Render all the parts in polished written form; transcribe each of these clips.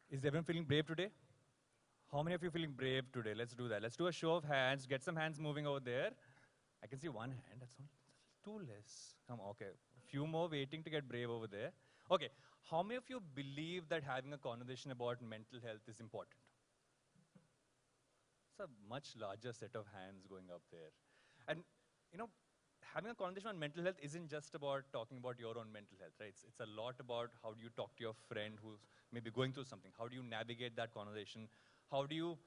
Is everyone feeling brave today? How many of you feeling brave today? Let's do that. Let's do a show of hands. Get some hands moving over there. I can see one hand. That's only two less. Come, okay. A few more waiting to get brave over there. Okay. How many of you believe that having a conversation about mental health is important? It's a much larger set of hands going up there. And, you know, having a conversation on mental health isn't just about talking about your own mental health, right? It's a lot about how do you talk to your friend who's maybe going through something. How do you navigate that conversation? How are you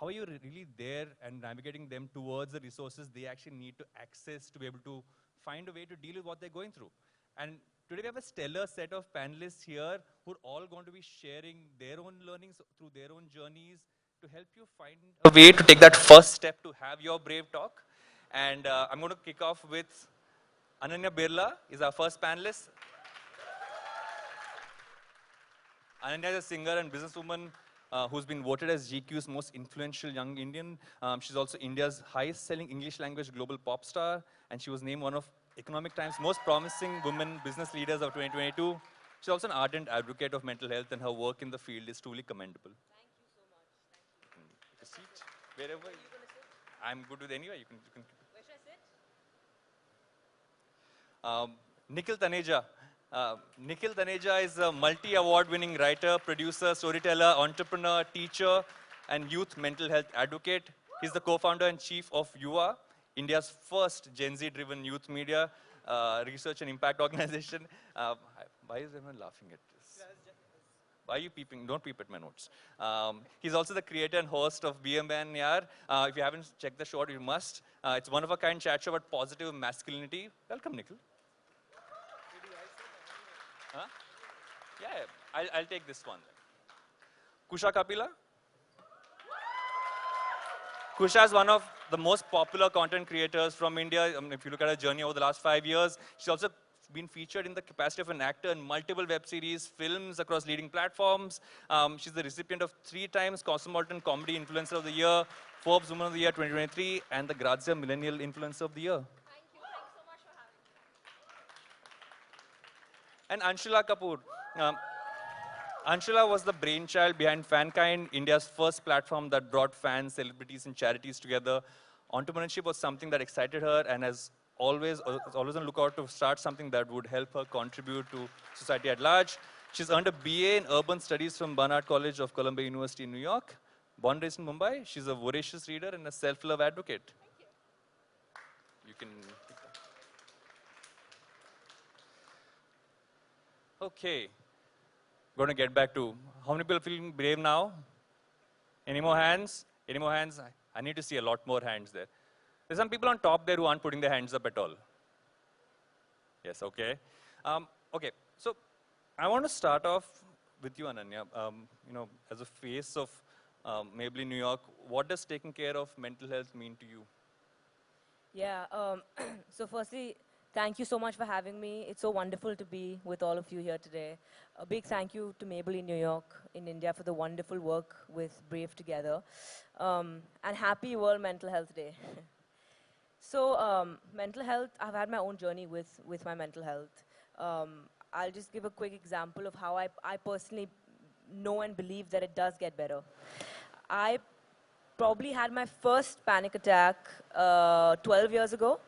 really there and navigating them towards the resources they actually need to access to be able to find a way to deal with what they're going through? And today we have a stellar set of panelists here who are all going to be sharing their own learnings through their own journeys to help you find a way to take that first step to have your brave talk. And I'm going to kick off with Ananya Birla is our first panelist. Ananya is a singer and businesswoman who's been voted as GQ's most influential young Indian. She's also India's highest-selling English language global pop star, and she was named one of Economic Times' most promising women business leaders of 2022. She's also an ardent advocate of mental health, and her work in the field is truly commendable. Thank you so much. Thank you. You can take a seat wherever. Where are you going to sit? I'm good with anywhere. You can. Where should I sit? Nikhil Taneja. Nikhil Taneja is a multi-award-winning writer, producer, storyteller, entrepreneur, teacher, and youth mental health advocate. He's the co-founder and chief of YUVA, India's first Gen Z-driven youth media research and impact organization. Why is everyone laughing at this? Why are you peeping? Don't peep at my notes. He's also the creator and host of BMN Yaar. If you haven't checked the show, you must. It's one of a kind chat show about positive masculinity. Welcome, Nikhil. Huh? Yeah, I'll take this one then. Kusha Kapila. Kusha is one of the most popular content creators from India. If you look at her journey over the last 5 years, she's also been featured in the capacity of an actor in multiple web series, films across leading platforms. She's the recipient of 3 times Cosmopolitan Comedy Influencer of the Year, Forbes Woman of the Year 2023, and the Grazia Millennial Influencer of the Year. Thank you. Thanks so much for having me. And Anshula Kapoor. Anshula was the brainchild behind Fankind, India's first platform that brought fans, celebrities, and charities together. Entrepreneurship was something that excited her and has always on the lookout to start something that would help her contribute to society at large. She's earned a BA in Urban Studies from Barnard College of Columbia University in New York. Born and raised in Mumbai, she's a voracious reader and a self-love advocate. Thank you. You can... Okay. Going to get back to how many people are feeling brave now? Any more hands? Any more hands? I need to see a lot more hands there. There's some people on top there who aren't putting their hands up at all. Yes, okay. Okay, so I want to start off with you, Ananya. You know, as a face of Maybelline New York, what does taking care of mental health mean to you? Yeah, so firstly, thank you so much for having me. It's so wonderful to be with all of you here today. A big thank you to Maybelline New York in India for the wonderful work with Brave Together. And happy World Mental Health Day. So mental health, I've had my own journey with my mental health. I'll just give a quick example of how I personally know and believe that it does get better. I probably had my first panic attack 12 years ago.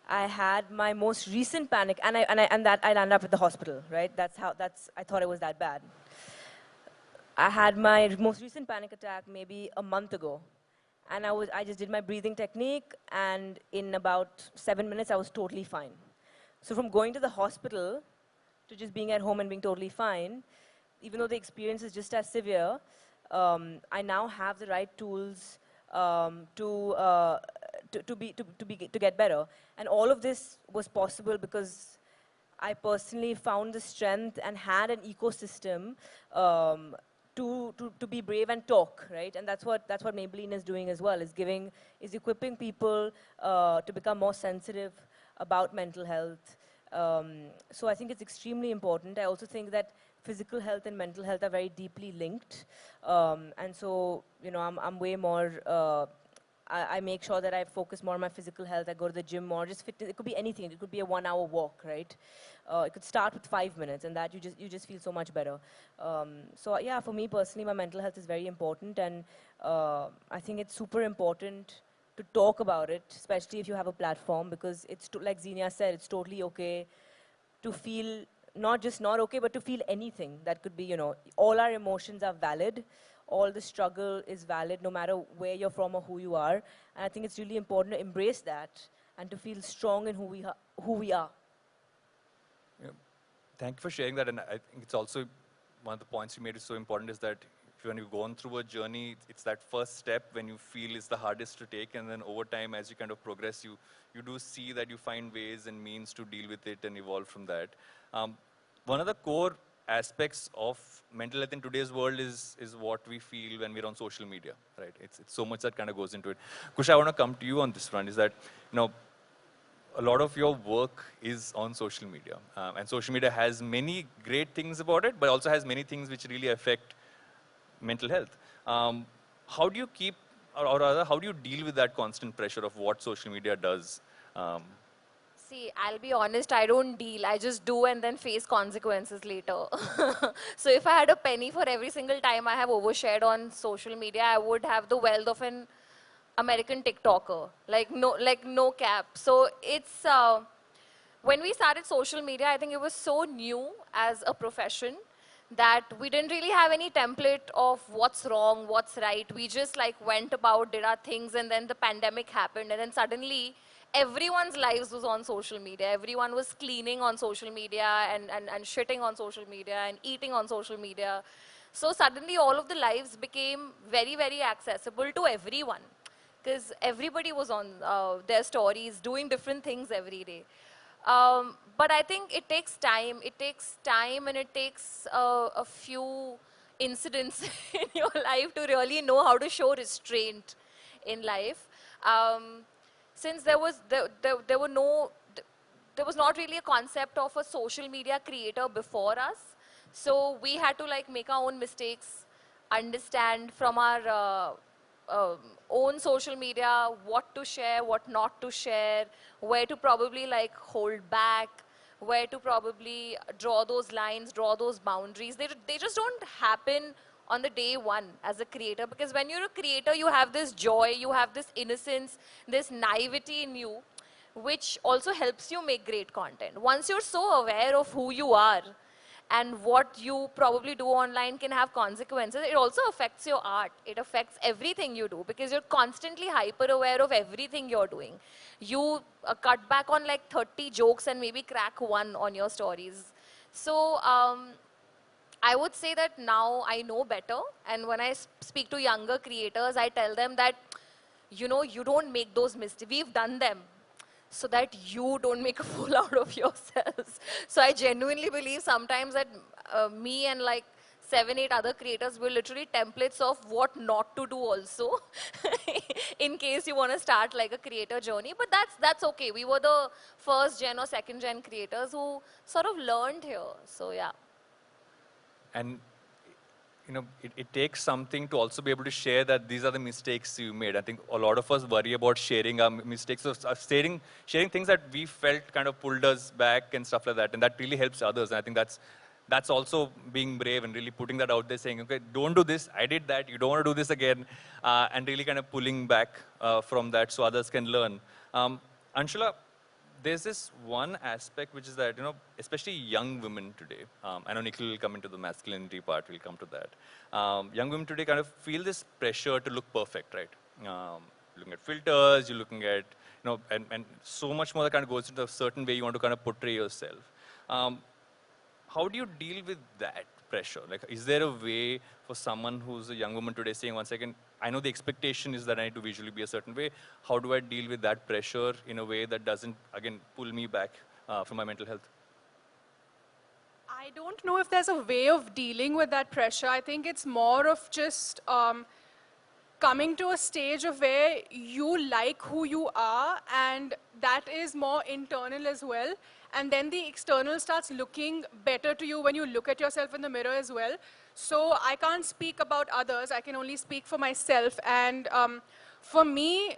I had my most recent panic, and I landed up at the hospital, right? I thought it was that bad. I had my most recent panic attack maybe a month ago. And I just did my breathing technique, and in about 7 minutes, I was totally fine. So from going to the hospital to just being at home and being totally fine, even though the experience is just as severe, I now have the right tools to get better. And all of this was possible because I personally found the strength and had an ecosystem to be brave and talk, right? And that's what Maybelline is doing as well, is equipping people to become more sensitive about mental health. So I think it's extremely important. I also think that physical health and mental health are very deeply linked. And so, you know, I'm way more I make sure that I focus more on my physical health. I go to the gym more. Just fit. It could be anything. It could be a 1 hour walk, right? It could start with 5 minutes, and that you just feel so much better. So yeah, for me personally, my mental health is very important, and I think it's super important to talk about it, especially if you have a platform, because it's like Xenia said, it's totally okay to feel not just not okay, but to feel anything. That could be, all our emotions are valid. All the struggle is valid, no matter where you're from or who you are. And I think it's really important to embrace that and to feel strong in who we are. Yeah. Thank you for sharing that. And I think it's also one of the points you made is so important is that when you've gone through a journey, it's that first step when you feel is the hardest to take. And then over time, as you kind of progress, you do see that you find ways and means to deal with it and evolve from that. One of the core aspects of mental health in today's world is what we feel when we're on social media, right? It's so much that kind of goes into it. Kusha, I want to come to you on this front, is that, a lot of your work is on social media. And social media has many great things about it, but also has many things which really affect mental health. How do you keep, or rather, how do you deal with that constant pressure of what social media does? Um, See, I'll be honest, I don't deal. I just do and then face consequences later. So if I had a penny for every single time I have overshared on social media, I would have the wealth of an American TikToker. Like no cap. So it's when we started social media, I think it was so new as a profession that we didn't really have any template of what's wrong, what's right. We just like went about, did our things, and then the pandemic happened, and then suddenly everyone's lives was on social media. Everyone was cleaning on social media and shitting on social media and eating on social media. So suddenly all of the lives became very, very accessible to everyone because everybody was on their stories doing different things every day. But I think it takes time. It takes time and it takes a few incidents in your life to really know how to show restraint in life. Since there were no, there was not really a concept of a social media creator before us. So we had to like make our own mistakes, understand from our own social media what to share, what not to share, where to probably like hold back, where to probably draw those lines, draw those boundaries. They just don't happen on the day one as a creator, because when you're a creator, you have this joy, you have this innocence, this naivety in you, which also helps you make great content. Once you're so aware of who you are and what you probably do online can have consequences, it also affects your art. It affects everything you do because you're constantly hyper aware of everything you're doing. You cut back on like 30 jokes and maybe crack one on your stories. So I would say that now I know better, and when I speak to younger creators, I tell them that, you don't make those mistakes. We've done them so that you don't make a fool out of yourselves. So I genuinely believe sometimes that me and like 7, 8 other creators will literally templates of what not to do also in case you want to start like a creator journey. But that's okay. We were the first gen or second gen creators who sort of learned here. So yeah. and it takes something to also be able to share that these are the mistakes you made. I think a lot of us worry about sharing our mistakes, of sharing things that we felt kind of pulled us back and stuff like that, and that really helps others. And I think that's also being brave and really putting that out there, saying, okay, don't do this. I did that. You don't want to do this again, and really kind of pulling back from that so others can learn. Anshula, there's this one aspect which is that, especially young women today, I know Nikhil will come into the masculinity part, we'll come to that. Young women today kind of feel this pressure to look perfect, right? Looking at filters, you're looking at, and so much more that kind of goes into a certain way you want to kind of portray yourself. How do you deal with that pressure? Like, is there a way for someone who's a young woman today saying, one second, I know the expectation is that I need to visually be a certain way. How do I deal with that pressure in a way that doesn't, again, pull me back from my mental health? I don't know if there's a way of dealing with that pressure. I think it's more of just coming to a stage of where you like who you are, and that is more internal as well. And then the external starts looking better to you when you look at yourself in the mirror as well. So I can't speak about others. I can only speak for myself. And for me,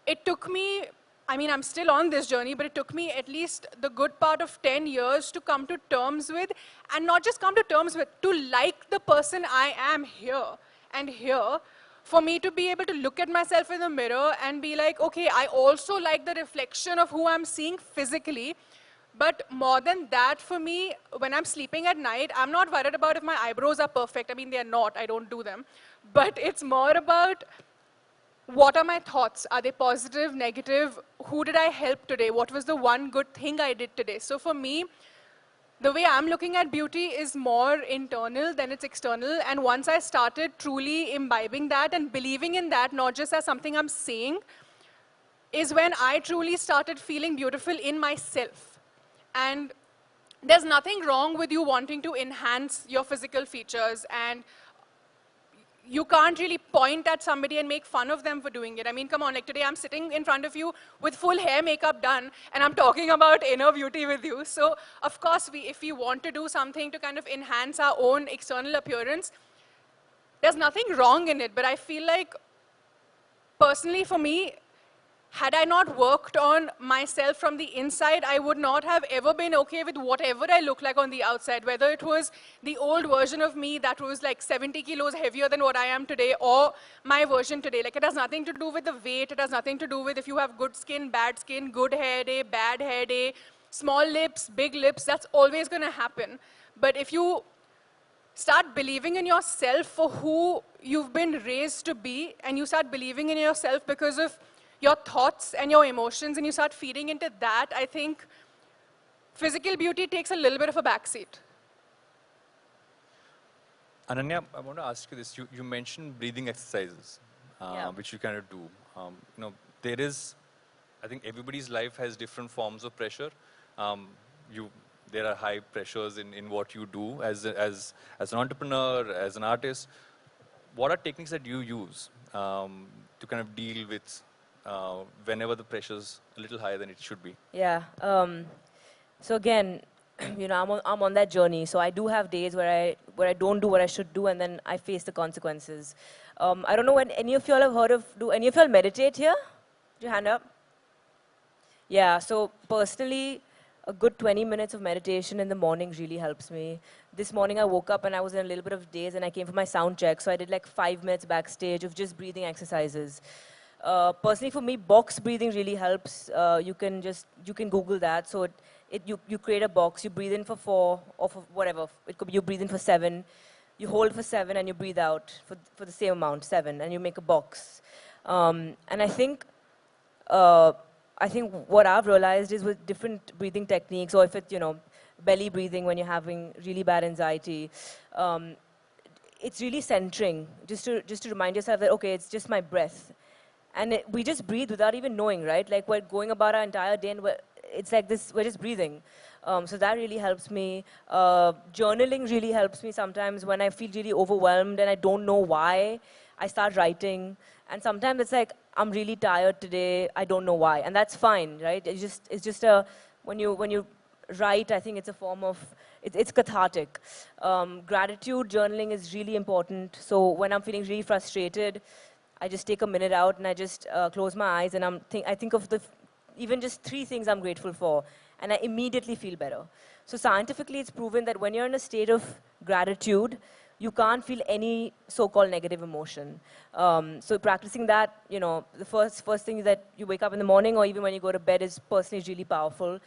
it took me, I mean, I'm still on this journey, but it took me at least the good part of 10 years to come to terms with, and not just come to terms with, to like the person I am here and here, for me to be able to look at myself in the mirror and be like, okay, I also like the reflection of who I'm seeing physically. But more than that, for me, when I'm sleeping at night, I'm not worried about if my eyebrows are perfect. I mean, they're not. I don't do them. But it's more about what are my thoughts? Are they positive, negative? Who did I help today? What was the one good thing I did today? So for me, the way I'm looking at beauty is more internal than it's external. And once I started truly imbibing that and believing in that, not just as something I'm saying, is when I truly started feeling beautiful in myself. And there's nothing wrong with you wanting to enhance your physical features, and you can't really point at somebody and make fun of them for doing it. I mean, come on, like today I'm sitting in front of you with full hair makeup done, and I'm talking about inner beauty with you. So, of course, if we want to do something to kind of enhance our own external appearance, there's nothing wrong in it. But I feel like, personally for me, had I not worked on myself from the inside, I would not have ever been okay with whatever I look like on the outside, whether it was the old version of me that was like 70 kilos heavier than what I am today, or my version today. Like, it has nothing to do with the weight. It has nothing to do with if you have good skin, good hair day, bad hair day, small lips, big lips. That's always going to happen. But if you start believing in yourself for who you've been raised to be, and you start believing in yourself because of your thoughts and your emotions, and you start feeding into that, I think physical beauty takes a little bit of a backseat. Ananya, I want to ask you this. You mentioned breathing exercises, Yeah. which you kind of do. There is, I think everybody's life has different forms of pressure. There are high pressures in what you do as an entrepreneur, as an artist. What are techniques that you use to kind of deal with whenever the pressure's a little higher than it should be? Yeah. So again, I'm on that journey. So I do have days where I don't do what I should do, and then I face the consequences. I don't know when any of y'all have heard of. Do any of y'all meditate here? Put your hand up. Yeah. So personally, a good 20 minutes of meditation in the morning really helps me. This morning I woke up and I was in a little bit of daze, and I came for my sound check. So I did like 5 minutes backstage of just breathing exercises. Personally, for me, box breathing really helps. You can Google that. So you create a box. You breathe in for 4 or for whatever. It could be you breathe in for 7. You hold for 7 and you breathe out for the same amount, 7, and you make a box. And I think what I've realized is with different breathing techniques, or if it's belly breathing when you're having really bad anxiety, it's really centering. Just to remind yourself that okay, it's just my breath. And we just breathe without even knowing, right? Like we're going about our entire day and it's like this, we're just breathing. So that really helps me. Journaling really helps me sometimes when I feel really overwhelmed and I don't know why. I start writing. And sometimes it's like, I'm really tired today, I don't know why. And that's fine, right? It's just when you write, I think it's a form of, it's cathartic. Gratitude journaling is really important. So when I'm feeling really frustrated, I just take a minute out and I just close my eyes and I think of even just 3 things I'm grateful for, and I immediately feel better. So scientifically, it's proven that when you're in a state of gratitude, you can't feel any so-called negative emotion. So practicing that, the first thing that you wake up in the morning or even when you go to bed is personally really powerful.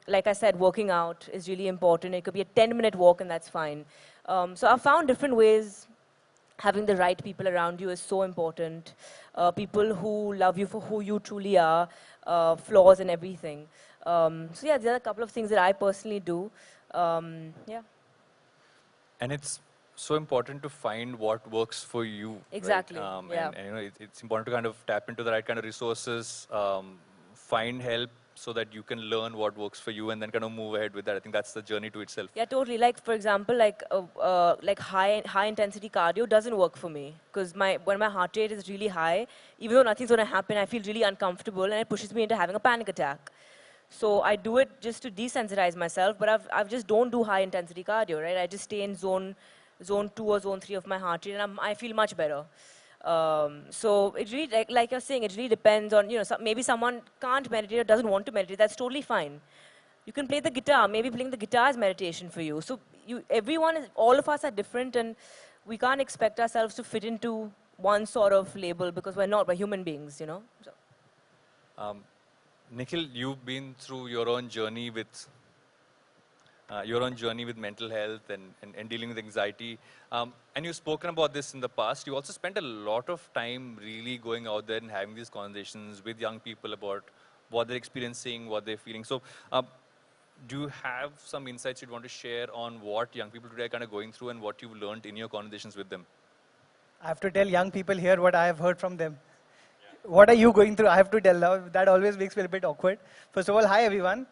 Like I said, working out is really important. It could be a 10-minute walk and that's fine. So I've found different ways. Having the right people around you is so important. People who love you for who you truly are, flaws and everything. So yeah, there are a couple of things that I personally do. Yeah. And it's so important to find what works for you. Exactly. Right? Yeah. And it's important to kind of tap into the right kind of resources, find help so that you can learn what works for you and then kind of move ahead with that. I think that's the journey to itself. Yeah, totally. Like for example, like high intensity cardio doesn't work for me because when my heart rate is really high, even though nothing's going to happen, I feel really uncomfortable and it pushes me into having a panic attack. So I do it just to desensitize myself, but I just don't do high intensity cardio, right? I just stay in zone 2 or zone 3 of my heart rate, and I feel much better. So it really, like you're saying, it really depends on, maybe someone can't meditate or doesn't want to meditate. That's totally fine. You can play the guitar. Maybe playing the guitar is meditation for you. So all of us are different, and we can't expect ourselves to fit into one sort of label because we're not. We're human beings. So. Um, Nikhil, you've been through your own journey with mental health and dealing with anxiety. And you've spoken about this in the past. You also spent a lot of time really going out there and having these conversations with young people about what they're experiencing, what they're feeling. So do you have some insights you'd want to share on what young people today are kind of going through and what you've learned in your conversations with them? I have to tell young people here what I have heard from them. Yeah. What are you going through? I have to tell now. That always makes me a bit awkward. First of all, hi everyone.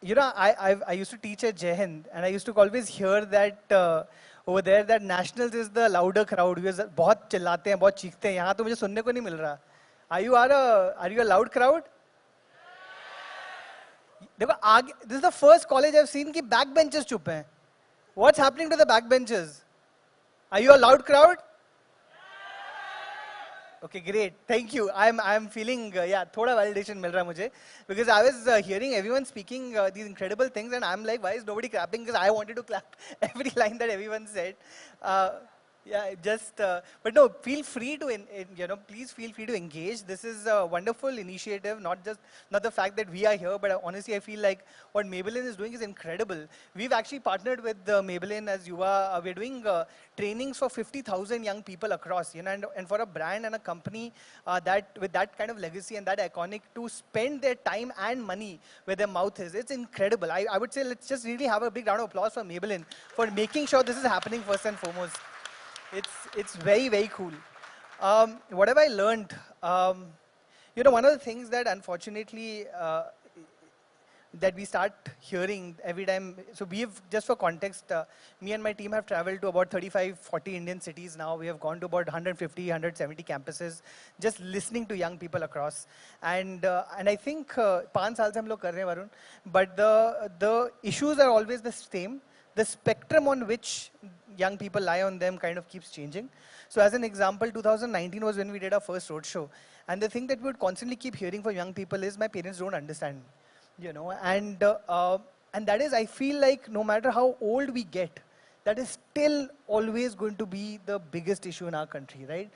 I used to teach at Jai Hind, and I used to always hear that over there that nationals is the louder crowd. बहुत चिल्लाते हैं, बहुत चीखते हैं. यहाँ तो मुझे सुनने को नहीं मिल रहा. Are you a loud crowd? देखो this is the first college I've seen कि backbenchers चुप हैं. What's happening to the backbenchers? Are you a loud crowd? Okay, great. Thank you. I'm feeling thoda validation मिल रहा है मुझे, because I was hearing everyone speaking these incredible things, and I'm like, why is nobody clapping? Because I wanted to clap every line that everyone said. But no, feel free to, please feel free to engage. This is a wonderful initiative, not the fact that we are here, but honestly, I feel like what Maybelline is doing is incredible. We've actually partnered with Maybelline as Yuva. We're doing trainings for 50,000 young people across, and for a brand and a company that with that kind of legacy and that iconic to spend their time and money where their mouth is, it's incredible. I would say let's just really have a big round of applause for Maybelline for making sure this is happening first and foremost. It's very, very cool. What have I learned? One of the things that unfortunately that we start hearing every time, so just for context, me and my team have traveled to about 35, 40 Indian cities now. We have gone to about 150, 170 campuses, just listening to young people across. And I think 5 saal se hum log kar rahe hain, Varun, but the issues are always the same. The spectrum on which young people lie on them kind of keeps changing. So as an example, 2019 was when we did our first roadshow. And the thing that we would constantly keep hearing from young people is, my parents don't understand me, and that is, I feel like no matter how old we get, that is still always going to be the biggest issue in our country, right?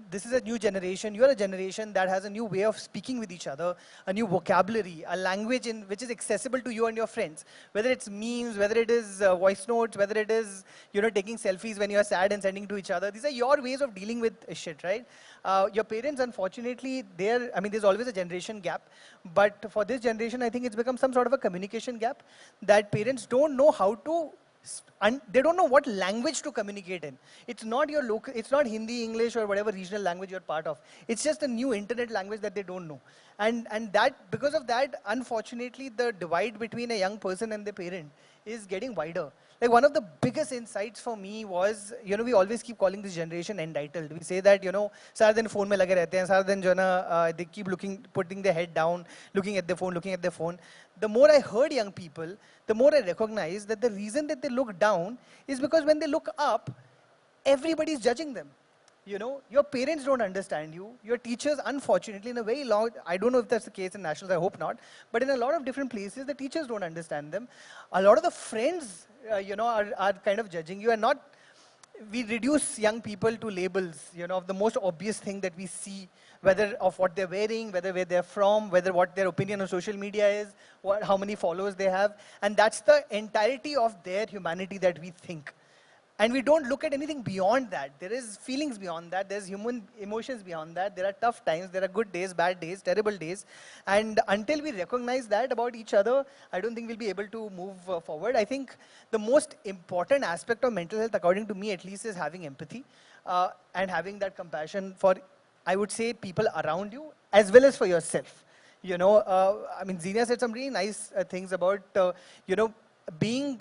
This is a new generation. You are a generation that has a new way of speaking with each other, a new vocabulary, a language which is accessible to you and your friends. Whether it's memes, whether it is voice notes, whether it is taking selfies when you are sad and sending to each other. These are your ways of dealing with shit, right? Your parents, unfortunately, there's always a generation gap. But for this generation, I think it's become some sort of a communication gap that parents don't know how to. And they don't know what language to communicate in. It's not your local, it's not Hindi, English, or whatever regional language you're part of. It's just a new internet language that they don't know. And that, because of that, unfortunately, the divide between a young person and the parent is getting wider. Like one of the biggest insights for me was, we always keep calling this generation entitled. We say that, सारा दिन phone में लगे रहते हैं, सारा दिन they keep putting their head down, looking at their phone. The more I heard young people, the more I recognized that the reason that they look down is because when they look up, everybody's judging them. Your parents don't understand you. Your teachers, unfortunately, in a very long, I don't know if that's the case in nationals, I hope not, but in a lot of different places, the teachers don't understand them. A lot of the friends, are kind of judging you, and we reduce young people to labels, of the most obvious thing that we see, whether of what they're wearing, where they're from, what their opinion on social media is, how many followers they have, and that's the entirety of their humanity that we think. And we don't look at anything beyond that. There is feelings beyond that. There's human emotions beyond that. There are tough times. There are good days, bad days, terrible days. And until we recognize that about each other, I don't think we'll be able to move forward. I think the most important aspect of mental health, according to me at least, is having empathy and having that compassion for, I would say, people around you as well as for yourself. Zenia said some really nice things about, being,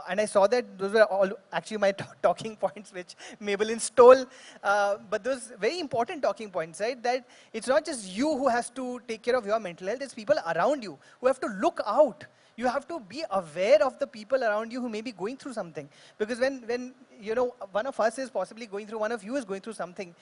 and I saw that those were all actually my talking points which Maybelline stole, but those very important talking points, right? That it's not just you who has to take care of your mental health, it's people around you who have to look out. You have to be aware of the people around you who may be going through something. Because when one of us is possibly going through, one of you is going through something,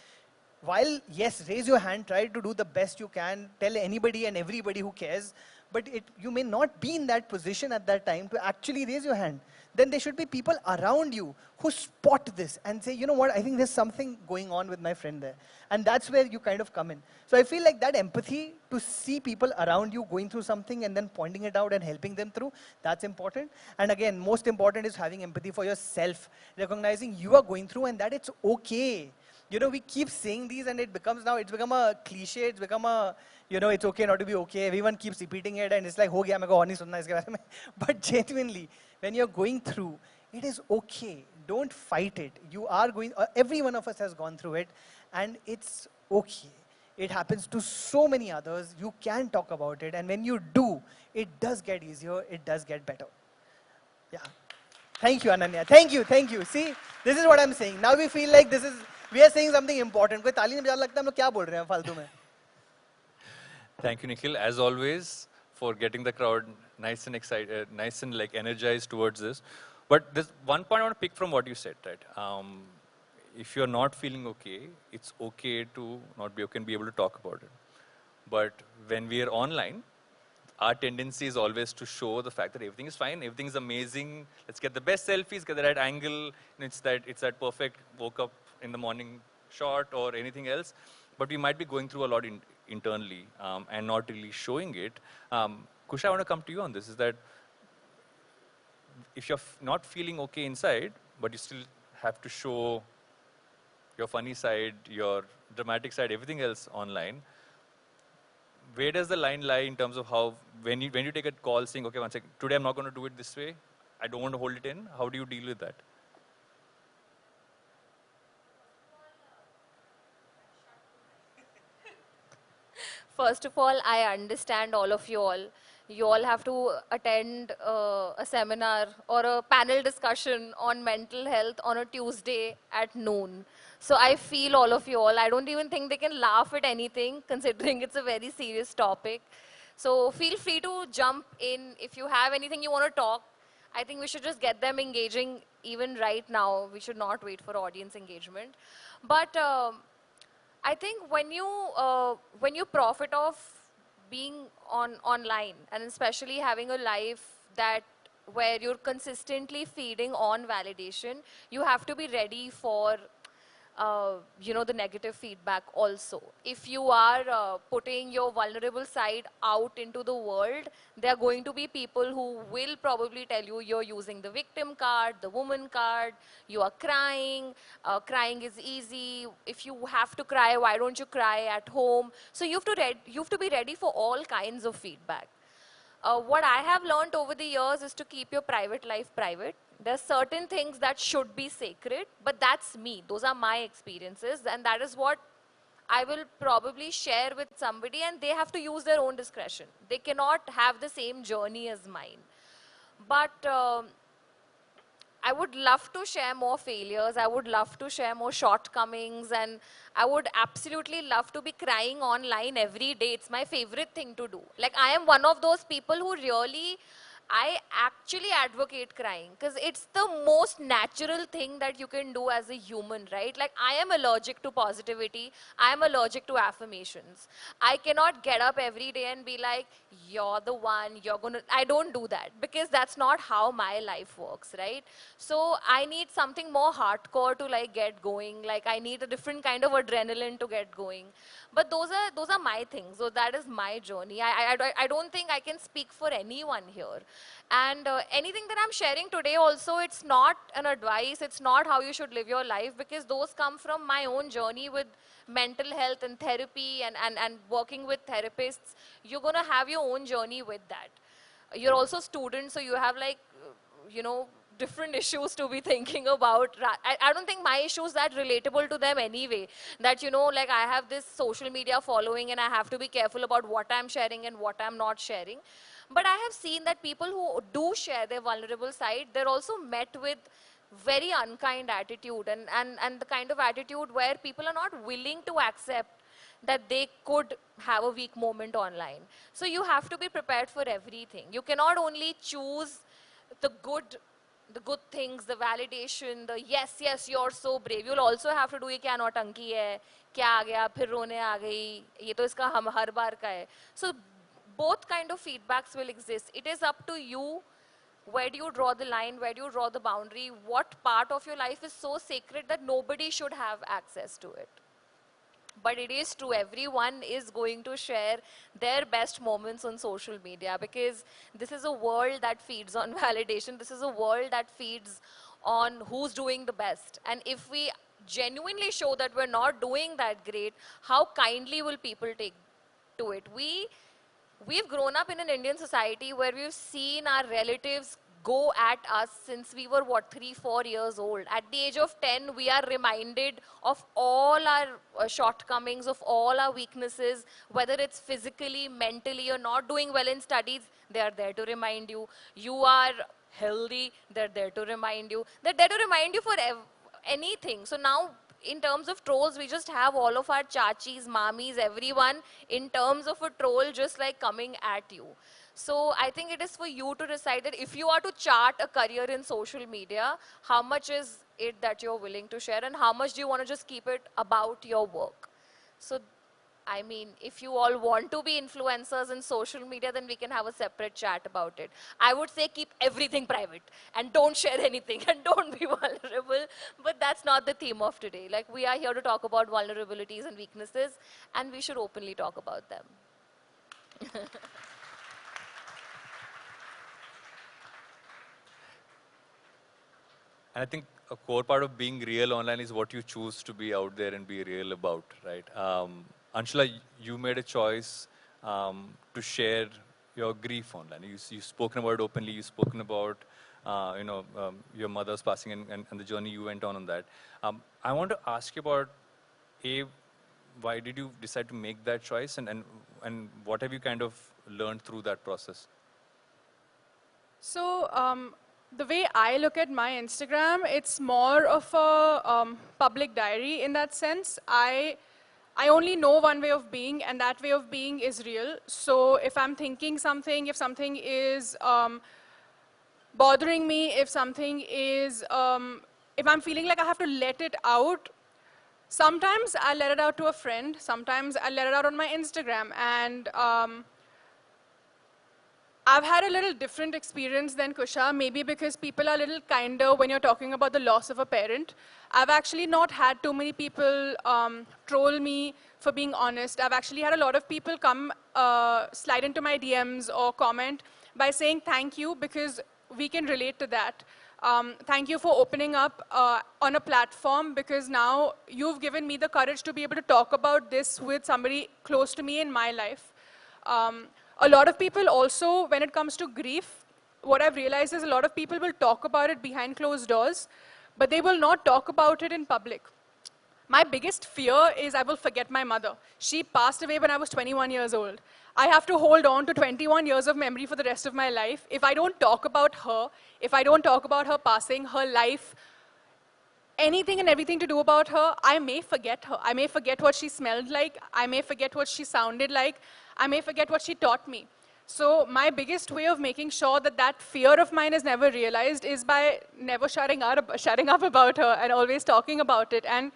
while, yes, raise your hand, try to do the best you can, tell anybody and everybody who cares, but you may not be in that position at that time to actually raise your hand. Then there should be people around you who spot this and say, you know what, I think there's something going on with my friend there. And that's where you kind of come in. So I feel like that empathy to see people around you going through something and then pointing it out and helping them through, that's important. And again, most important is having empathy for yourself, recognizing you are going through and that it's okay. We keep saying these and it's become a cliche, it's become a, it's okay not to be okay. Everyone keeps repeating it and it's like, ho gaya, meko aur nahi sunna iske bare mein. But genuinely, when you're going through, it is okay. Don't fight it. You are going, every one of us has gone through it and it's okay. It happens to so many others. You can talk about it. And when you do, it does get easier. It does get better. Yeah. Thank you, Ananya. Thank you. Thank you. See, this is what I'm saying. Now we feel like we are saying something important. कोई ताली नहीं बजा लगता हम लोग क्या बोल रहे हैं फालतू में? Thank you, Nikhil, as always, for getting the crowd nice and excited, nice and like energized towards this. But there's one point I want to pick from what you said, right? If you're not feeling okay, it's okay to not be okay and be able to talk about it. But when we are online, our tendency is always to show the fact that everything is fine, everything is amazing. Let's get the best selfies, get the right angle. And it's that perfect woke up in the morning shot or anything else. But we might be going through a lot internally and not really showing it. Kusha, I want to come to you on this. Is that if you're not feeling okay inside, but you still have to show your funny side, your dramatic side, everything else online, where does the line lie in terms of how, when you take a call saying, okay, one second, today I'm not going to do it this way, I don't want to hold it in, how do you deal with that? First of all, I understand all of you all. You all have to attend a seminar or a panel discussion on mental health on a Tuesday at noon. So I feel all of you all. I don't even think they can laugh at anything, considering it's a very serious topic. So feel free to jump in. If you have anything you want to talk, I think we should just get them engaging even right now. We should not wait for audience engagement. But I think when you profit off being online, and especially having a life where you're consistently feeding on validation, you have to be ready for the negative feedback also. If you are putting your vulnerable side out into the world, there are going to be people who will probably tell you you're using the victim card, the woman card, you are crying, crying is easy, if you have to cry, why don't you cry at home? So you have to be ready for all kinds of feedback. What I have learned over the years is to keep your private life private. There's certain things that should be sacred, but that's me. Those are my experiences, and that is what I will probably share with somebody, and they have to use their own discretion. They cannot have the same journey as mine. But I would love to share more failures. I would love to share more shortcomings. And I would absolutely love to be crying online every day. It's my favorite thing to do. Like, I am one of those people who really, I actually advocate crying because it's the most natural thing that you can do as a human, right? Like, I am allergic to positivity. I am allergic to affirmations. I cannot get up every day and be like, you're the one, you're gonna, I don't do that because that's not how my life works, right? So I need something more hardcore to like get going. Like, I need a different kind of adrenaline to get going. But those are my things. So that is my journey. I don't think I can speak for anyone here. And anything that I'm sharing today also, it's not an advice. It's not how you should live your life because those come from my own journey with mental health and therapy and working with therapists. You're going to have your own journey with that. You're also students, so you have like, different issues to be thinking about. I don't think my issue is that relatable to them anyway. That, like I have this social media following and I have to be careful about what I'm sharing and what I'm not sharing. But I have seen that people who do share their vulnerable side, they're also met with very unkind attitude and the kind of attitude where people are not willing to accept that they could have a weak moment online. So you have to be prepared for everything. You cannot only choose the good things, the validation, the yes, yes, you're so brave. You'll also have to do ये क्या नौटंकी है, क्या आ गया, फिर रोने आ गई, ये तो इसका हम हर बार का है. So both kind of feedbacks will exist. It is up to you. Where do you draw the line? Where do you draw the boundary? What part of your life is so sacred that nobody should have access to it? But it is true, everyone is going to share their best moments on social media, because this is a world that feeds on validation. This is a world that feeds on who's doing the best. And if we genuinely show that we're not doing that great, how kindly will people take to it? We've grown up in an Indian society where we've seen our relatives go at us since we were, what, 3, 4 years old. At the age of 10, we are reminded of all our shortcomings, of all our weaknesses, whether it's physically, mentally, you're not doing well in studies, they are there to remind you. You are healthy, they're there to remind you. They're there to remind you for anything. So now, in terms of trolls, we just have all of our chachis, mamis, everyone in terms of a troll just like coming at you. So I think it is for you to decide that if you are to chart a career in social media, how much is it that you're willing to share and how much do you want to just keep it about your work? So I mean, if you all want to be influencers in social media, then we can have a separate chat about it. I would say keep everything private and don't share anything and don't be vulnerable. But that's not the theme of today. Like, we are here to talk about vulnerabilities and weaknesses, and we should openly talk about them. And I think a core part of being real online is what you choose to be out there and be real about, right? Anshula, you made a choice to share your grief online. You've spoken about it openly. You've spoken about, your mother's passing and the journey you went on that. I want to ask you about, why did you decide to make that choice, and what have you kind of learned through that process? So the way I look at my Instagram, it's more of a public diary in that sense. I only know one way of being, and that way of being is real. So if I'm thinking something, if something is bothering me, if something is, if I'm feeling like I have to let it out, sometimes I'll let it out to a friend, sometimes I'll let it out on my Instagram. And I've had a little different experience than Kusha, maybe because people are a little kinder when you're talking about the loss of a parent. I've actually not had too many people troll me for being honest. I've actually had a lot of people come slide into my DMs or comment by saying thank you, because we can relate to that. Thank you for opening up on a platform, because now you've given me the courage to be able to talk about this with somebody close to me in my life. A lot of people also, when it comes to grief, what I've realized is a lot of people will talk about it behind closed doors, but they will not talk about it in public. My biggest fear is I will forget my mother. She passed away when I was 21 years old. I have to hold on to 21 years of memory for the rest of my life. If I don't talk about her, if I don't talk about her passing, her life, anything and everything to do about her, I may forget her. I may forget what she smelled like. I may forget what she sounded like. I may forget what she taught me. So my biggest way of making sure that that fear of mine is never realized is by never shutting up about her and always talking about it. And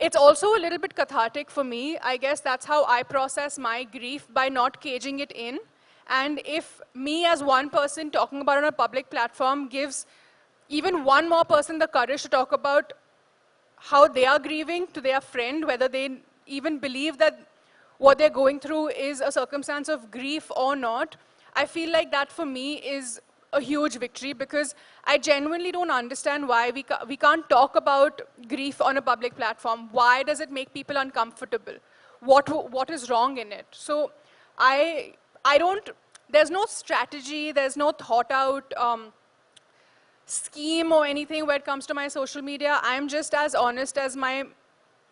it's also a little bit cathartic for me. I guess that's how I process my grief, by not caging it in. And if me as one person talking about it on a public platform gives even one more person the courage to talk about how they are grieving to their friend, whether they even believe that what they're going through is a circumstance of grief or not, I feel like that for me is a huge victory, because I genuinely don't understand why we can't talk about grief on a public platform. Why does it make people uncomfortable? What is wrong in it? So I don't, there's no strategy, there's no thought out scheme or anything when it comes to my social media. I'm just as honest as my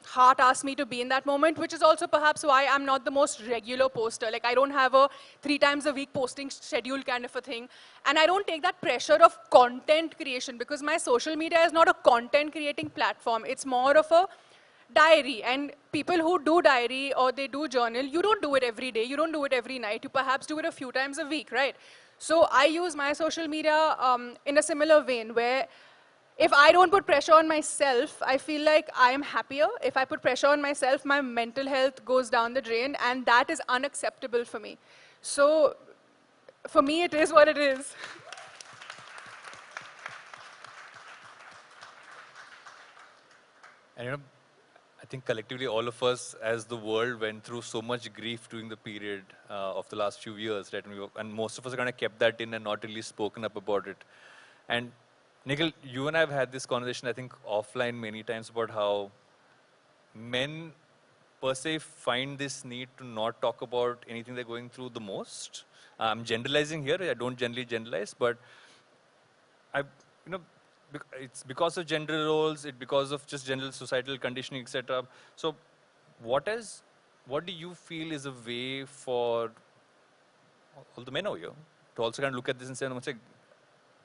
heart asked me to be in that moment, which is also perhaps why I'm not the most regular poster. Like, I don't have a 3 times a week posting schedule kind of a thing. And I don't take that pressure of content creation, because my social media is not a content creating platform. It's more of a diary. And people who do diary or they do journal, you don't do it every day, you don't do it every night, you perhaps do it a few times a week, right? So I use my social media in a similar vein where if I don't put pressure on myself, I feel like I am happier. If I put pressure on myself, my mental health goes down the drain, and that is unacceptable for me. So for me, it is what it is. And I think collectively all of us as the world went through so much grief during the period of the last few years, right? And most of us kind of kept that in and not really spoken up about it. And Nikhil, you and I have had this conversation, I think, offline many times about how men per se find this need to not talk about anything they're going through the most. I'm generalizing here, I don't generally generalize, but it's because of gender roles, it's because of just general societal conditioning, etc. So what do you feel is a way for all the men over here to also kind of look at this and say,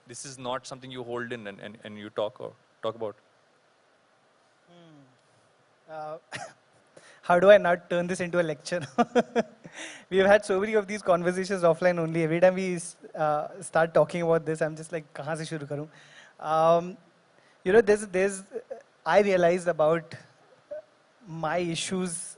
this is not something you hold in and you talk about? How do I not turn this into a lecture? We've had so many of these conversations offline only. Every time we start talking about this, I'm just like, kahan se shuru karu? I realized about my issues,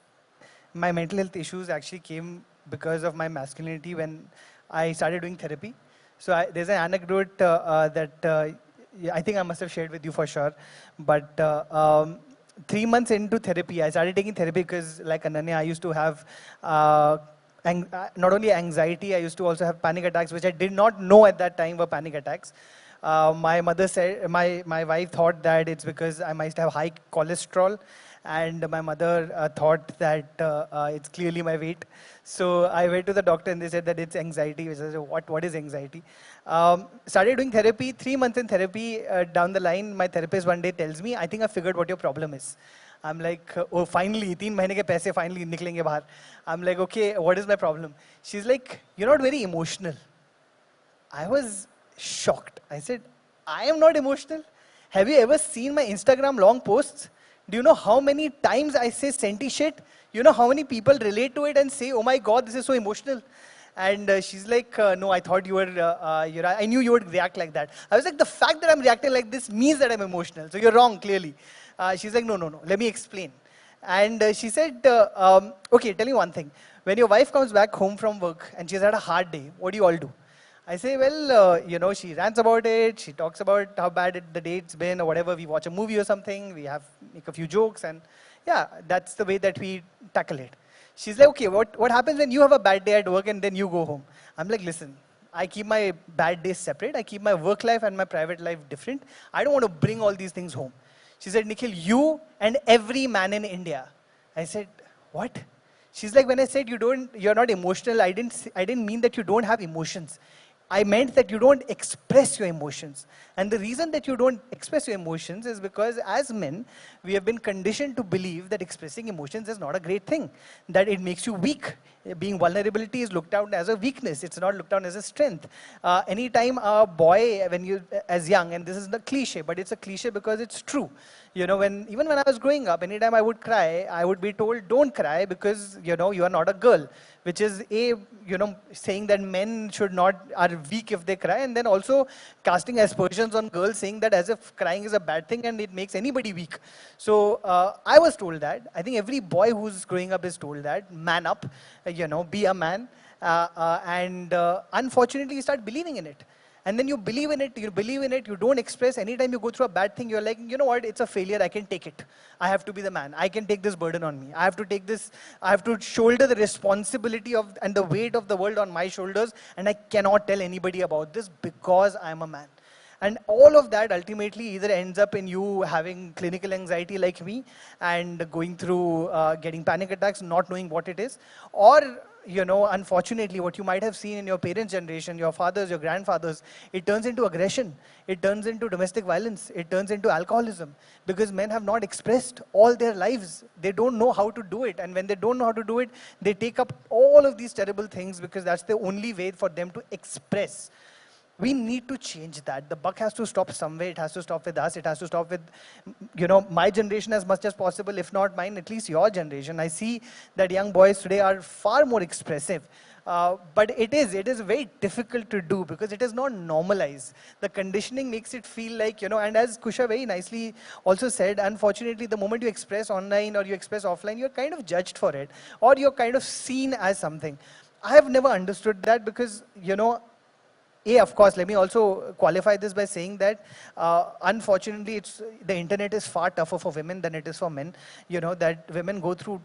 my mental health issues actually came because of my masculinity when I started doing therapy. So there's an anecdote that I think I must have shared with you for sure. But 3 months into therapy, I started taking therapy because, like Ananya, I used to have not only anxiety, I used to also have panic attacks, which I did not know at that time were panic attacks. My mother said, my wife thought that it's because I might have high cholesterol, and my mother thought that it's clearly my weight. So I went to the doctor and they said that it's anxiety. I said, what is anxiety? Started doing therapy, 3 months in therapy, down the line, my therapist one day tells me, I think I figured what your problem is. I'm like, oh, finally, 3 mahine ke paise finally niklenge bahar. I'm like, okay, what is my problem? She's like, you're not very emotional. I was shocked. I said, I am not emotional. Have you ever seen my Instagram long posts? Do you know how many times I say senti shit? You know how many people relate to it and say, oh my God, this is so emotional. And she's like, no, I thought you were, I knew you would react like that. I was like, the fact that I'm reacting like this means that I'm emotional. So you're wrong, clearly. She's like, no, let me explain. And she said, okay, tell me one thing. When your wife comes back home from work and she's had a hard day, what do you all do? I say, well, she rants about it. She talks about how bad the date's been or whatever. We watch a movie or something. We make a few jokes. And yeah, that's the way that we tackle it. She's like, okay, what happens when you have a bad day at work and then you go home? I'm like, listen, I keep my bad days separate. I keep my work life and my private life different. I don't want to bring all these things home. She said, Nikhil, you and every man in India. I said, what? She's like, when I said you're not emotional, I didn't mean that you don't have emotions. I meant that you don't express your emotions. And the reason that you don't express your emotions is because as men, we have been conditioned to believe that expressing emotions is not a great thing, that it makes you weak. Being vulnerability is looked at as a weakness. It's not looked at as a strength. Anytime a boy, as young, and this is the cliche, but it's a cliche because it's true. Even when I was growing up, anytime I would cry, I would be told, don't cry because, you are not a girl, which is saying that men are weak if they cry, and then also casting aspersions on girls, saying that as if crying is a bad thing and it makes anybody weak. So I was told that. I think every boy who's growing up is told that, man up, be a man, and unfortunately you start believing in it. And then you believe in it, you don't express. Anytime you go through a bad thing, you're like, you know what, it's a failure, I can take it. I have to be the man. I can take this burden on me. I have to shoulder the responsibility and the weight of the world on my shoulders, and I cannot tell anybody about this because I'm a man. And all of that ultimately either ends up in you having clinical anxiety like me and going through getting panic attacks, not knowing what it is, or unfortunately, what you might have seen in your parents' generation, your fathers, your grandfathers, it turns into aggression. It turns into domestic violence. It turns into alcoholism because men have not expressed all their lives. They don't know how to do it. And when they don't know how to do it, they take up all of these terrible things because that's the only way for them to express. We need to change that. The buck has to stop somewhere. It has to stop with us. It has to stop with, my generation as much as possible. If not mine, at least your generation. I see that young boys today are far more expressive. But it is very difficult to do because it is not normalized. The conditioning makes it feel like, and as Kusha very nicely also said, unfortunately, the moment you express online or you express offline, you're kind of judged for it, or you're kind of seen as something. I have never understood that because, of course, let me also qualify this by saying that, unfortunately, the internet is far tougher for women than it is for men. That women go through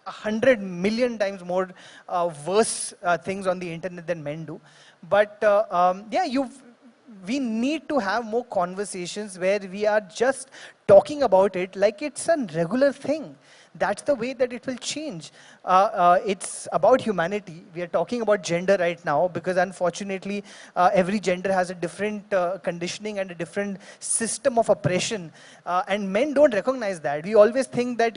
100 million times more worse things on the internet than men do. But we need to have more conversations where we are just talking about it like it's a regular thing. That's the way that it will change. It's about humanity. We are talking about gender right now because unfortunately every gender has a different conditioning and a different system of oppression. And men don't recognize that. We always think that,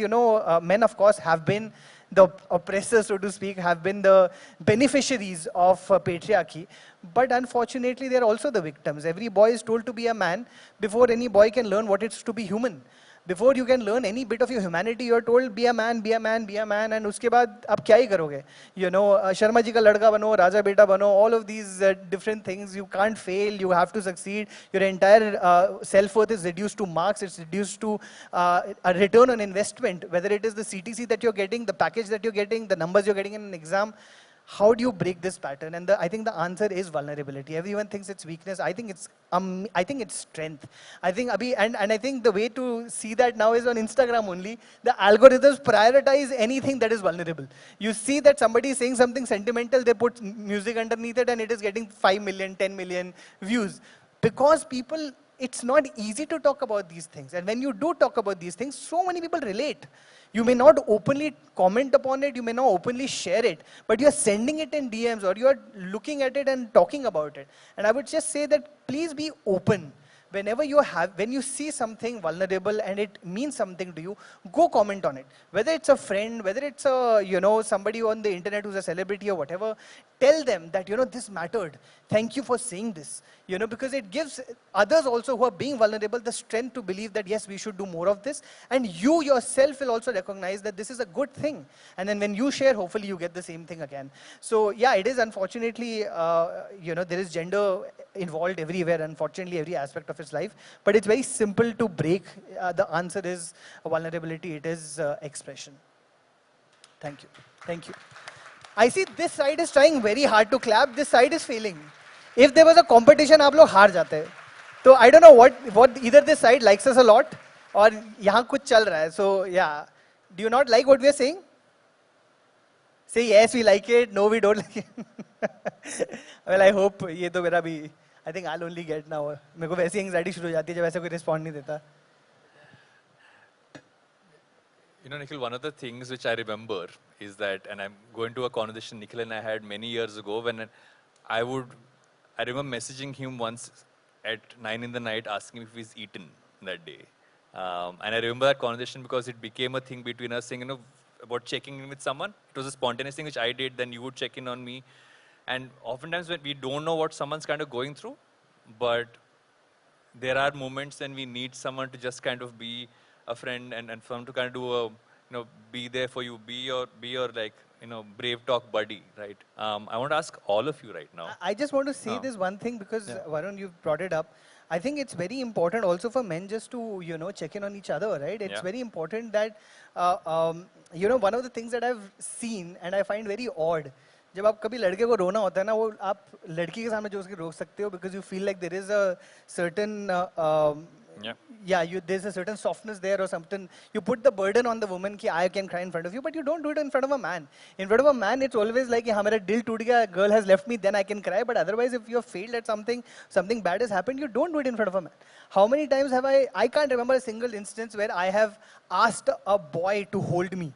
men of course have been the oppressors, so to speak, have been the beneficiaries of patriarchy. But unfortunately, they're also the victims. Every boy is told to be a man before any boy can learn what it's to be human. Before you can learn any bit of your humanity, you're told, be a man, be a man, be a man, and uske baad, ab kya hi karoge? Sharma ji ka ladka bano, Raja beta bano, all of these different things. You can't fail, you have to succeed. Your entire self-worth is reduced to marks, it's reduced to a return on investment, whether it is the CTC that you're getting, the package that you're getting, the numbers you're getting in an exam. How do you break this pattern? And I think the answer is vulnerability. Everyone thinks it's weakness. I think it's strength. I think I think the way to see that now is on Instagram only. The algorithms prioritize anything that is vulnerable. You see that somebody is saying something sentimental, they put music underneath it, and it is getting 5 million, 10 million views. Because people, it's not easy to talk about these things. And when you do talk about these things, so many people relate. You may not openly comment upon it, you may not openly share it, but you're sending it in DMs or you're looking at it and talking about it. And I would just say that please be open. When you see something vulnerable and it means something to you, go comment on it. Whether it's a friend, whether it's somebody on the internet who's a celebrity or whatever, tell them that, this mattered. Thank you for saying this. Because it gives others also who are being vulnerable the strength to believe that, yes, we should do more of this. And you yourself will also recognize that this is a good thing. And then when you share, hopefully you get the same thing again. So yeah, it is unfortunately, there is gender involved everywhere, unfortunately, every aspect of his life. But it's very simple to break. The answer is vulnerability. It is expression. Thank you. Thank you. I see this side is trying very hard to clap. This side is failing. If there was a competition, आप लोग हार जाते. So I don't know what either this side likes us a lot or यहाँ कुछ चल रहा है. So yeah, do you not like what we are saying? Say yes, we like it. No, we don't like it. Well, I hope ये तो मेरा भी. I think I'll only get now. मेरे को वैसी anxiety शुरू हो जाती है जब ऐसा कोई respond नहीं देता. Nikhil, one of the things which I remember is that, and I'm going to a conversation Nikhil and I had many years ago when I remember messaging him once at 9 in the night asking if he's eaten that day. And I remember that conversation because it became a thing between us saying, about checking in with someone. It was a spontaneous thing which I did, then you would check in on me. And oftentimes when we don't know what someone's kind of going through, but there are moments when we need someone to just kind of be a friend and for them to kind of do be there for you, be your like, brave talk buddy, right? I want to ask all of you right now. I just want to say this one thing because Varun, you've brought it up. I think it's very important also for men just to, check in on each other, right? It's very important that, one of the things that I've seen and I find very odd, जब आप कभी लड़के को रोना होता है ना, वो आप लड़की के सामने जो उसके रोक सकते हो because you feel like there is a certain there's a certain softness there or something. You put the burden on the woman कि I can cry in front of you, but you don't do it in front of a man. In front of a man, it's always like हाँ मेरा दिल टूट गया, girl has left me, then I can cry. But otherwise, if you have failed at something bad has happened, you don't do it in front of a man. How many times have I can't remember a single instance where I have asked a boy to hold me.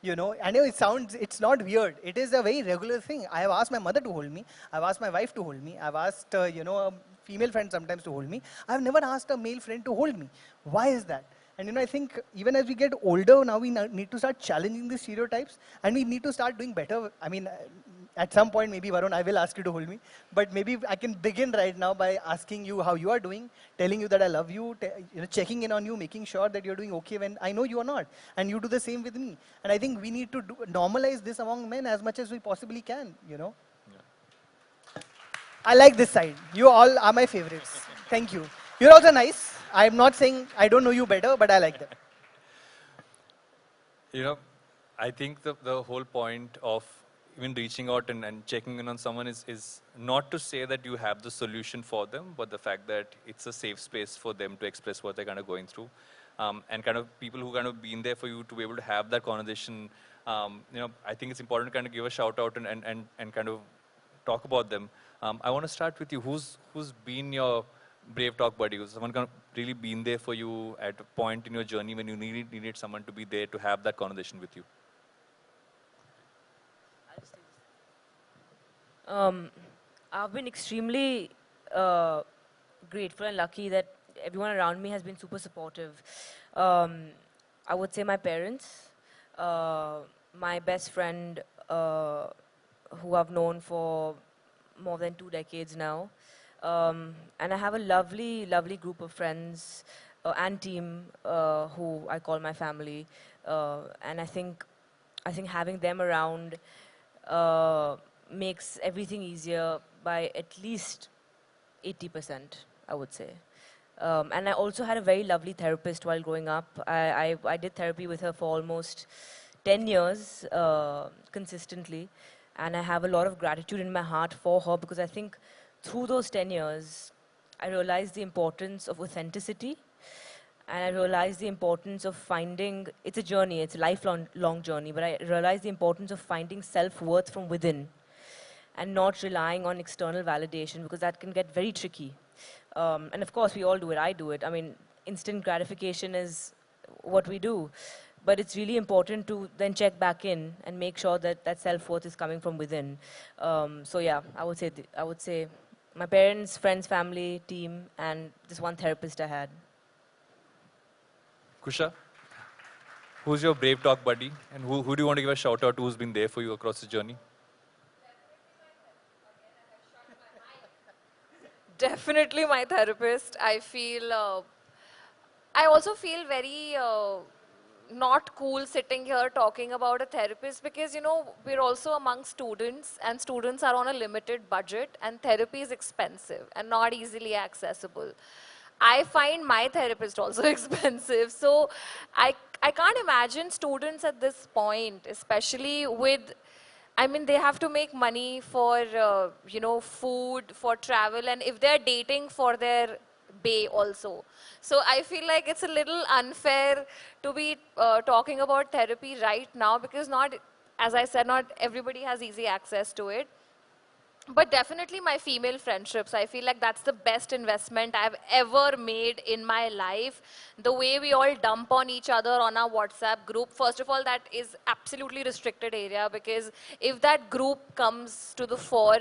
I know it's not weird. It is a very regular thing. I have asked my mother to hold me. I've asked my wife to hold me. I've asked, a female friend sometimes to hold me. I've never asked a male friend to hold me. Why is that? And I think even as we get older, now we need to start challenging these stereotypes and we need to start doing better. I mean, At some point, maybe Varun, I will ask you to hold me. But maybe I can begin right now by asking you how you are doing, telling you that I love you, checking in on you, making sure that you're doing okay when I know you are not. And you do the same with me. And I think we need to normalize this among men as much as we possibly can, I like this side. You all are my favorites. Thank you. You're also nice. I'm not saying I don't know you better, but I like them. You know, I think the whole point of even reaching out and checking in on someone is not to say that you have the solution for them, but the fact that it's a safe space for them to express what they're kind of going through. And kind of people who kind of been there for you to be able to have that conversation. I think it's important to kind of give a shout out and kind of talk about them. I want to start with you. Who's been your brave talk buddy? Who's someone kind of really been there for you at a point in your journey when you needed someone to be there to have that conversation with you? I've been extremely grateful and lucky that everyone around me has been super supportive. I would say my parents, my best friend, who I've known for more than 2 decades now. And I have a lovely, lovely group of friends and team who I call my family. And I think having them around makes everything easier by at least 80%, I would say. And I also had a very lovely therapist while growing up. I did therapy with her for almost 10 years consistently. And I have a lot of gratitude in my heart for her because I think through those 10 years, I realized the importance of authenticity. And I realized the importance of finding, it's a journey, it's a lifelong journey, but I realized the importance of finding self-worth from within and not relying on external validation because that can get very tricky. And of course, we all do it, I do it. I mean, instant gratification is what we do. But it's really important to then check back in and make sure that that self-worth is coming from within. So yeah, I would say my parents, friends, family, team, and this one therapist I had. Kusha, who's your brave talk buddy? And who do you want to give a shout out to who's been there for you across the journey? Definitely my therapist. I also feel very not cool sitting here talking about a therapist because, we're also among students and students are on a limited budget and therapy is expensive and not easily accessible. I find my therapist also expensive. So I can't imagine students at this point, especially with they have to make money for, food, for travel, and if they're dating for their bay also. So I feel like it's a little unfair to be talking about therapy right now because as I said, not everybody has easy access to it. But definitely my female friendships. I feel like that's the best investment I've ever made in my life. The way we all dump on each other on our WhatsApp group. First of all, that is absolutely restricted area because if that group comes to the fore,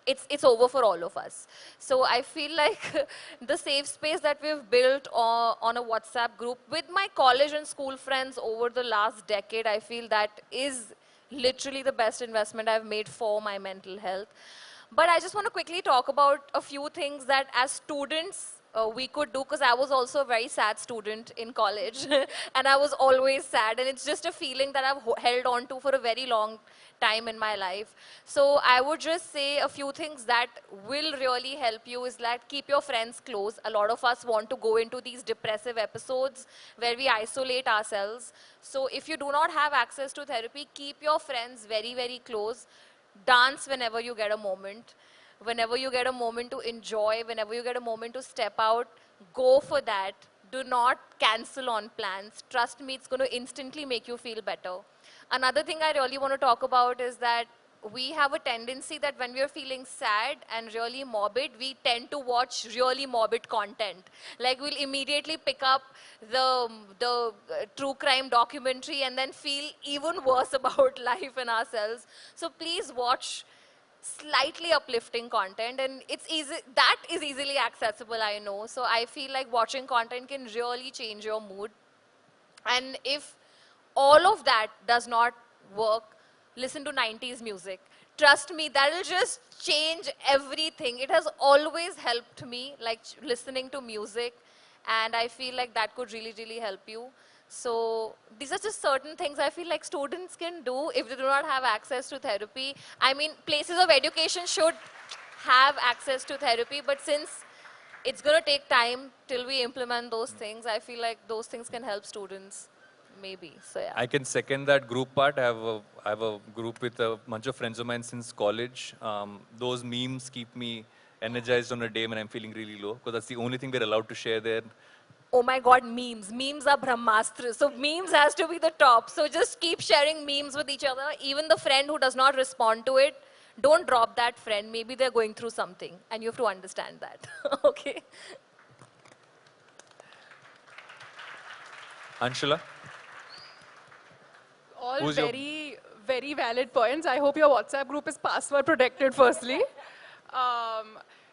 it's over for all of us. So I feel like the safe space that we've built on a WhatsApp group with my college and school friends over the last decade, I feel that is literally the best investment I've made for my mental health. But I just want to quickly talk about a few things that as students we could do because I was also a very sad student in college and I was always sad and it's just a feeling that I've held on to for a very long time in my life. So I would just say a few things that will really help you is that keep your friends close. A lot of us want to go into these depressive episodes where we isolate ourselves. So if you do not have access to therapy, keep your friends very, very close. Dance whenever you get a moment. Whenever you get a moment to enjoy, whenever you get a moment to step out, go for that. Do not cancel on plans. Trust me, it's going to instantly make you feel better. Another thing I really want to talk about is that we have a tendency that when we're feeling sad and really morbid, we tend to watch really morbid content. Like we'll immediately pick up the true crime documentary and then feel even worse about life and ourselves. So please watch slightly uplifting content and that is easily accessible, I know. So I feel like watching content can really change your mood. And if all of that does not work, listen to 90s music. trust me, that'll just change everything. It has always helped me, like listening to music, and I feel like that could really, really help you. So these are just certain things I feel like students can do if they do not have access to therapy. I mean, places of education should have access to therapy, but since it's going to take time till we implement those things, I feel like those things can help students, maybe. So yeah. I can second that group part. I have a group with a bunch of friends of mine since college. Those memes keep me energized on a day when I'm feeling really low, because that's the only thing we're allowed to share there. Oh my God, memes. Memes are Brahmastra. So memes has to be the top. So just keep sharing memes with each other. Even the friend who does not respond to it, don't drop that friend. Maybe they're going through something and you have to understand that. Okay. Anshula? All Who's your- very valid points. I hope your WhatsApp group is password protected, firstly.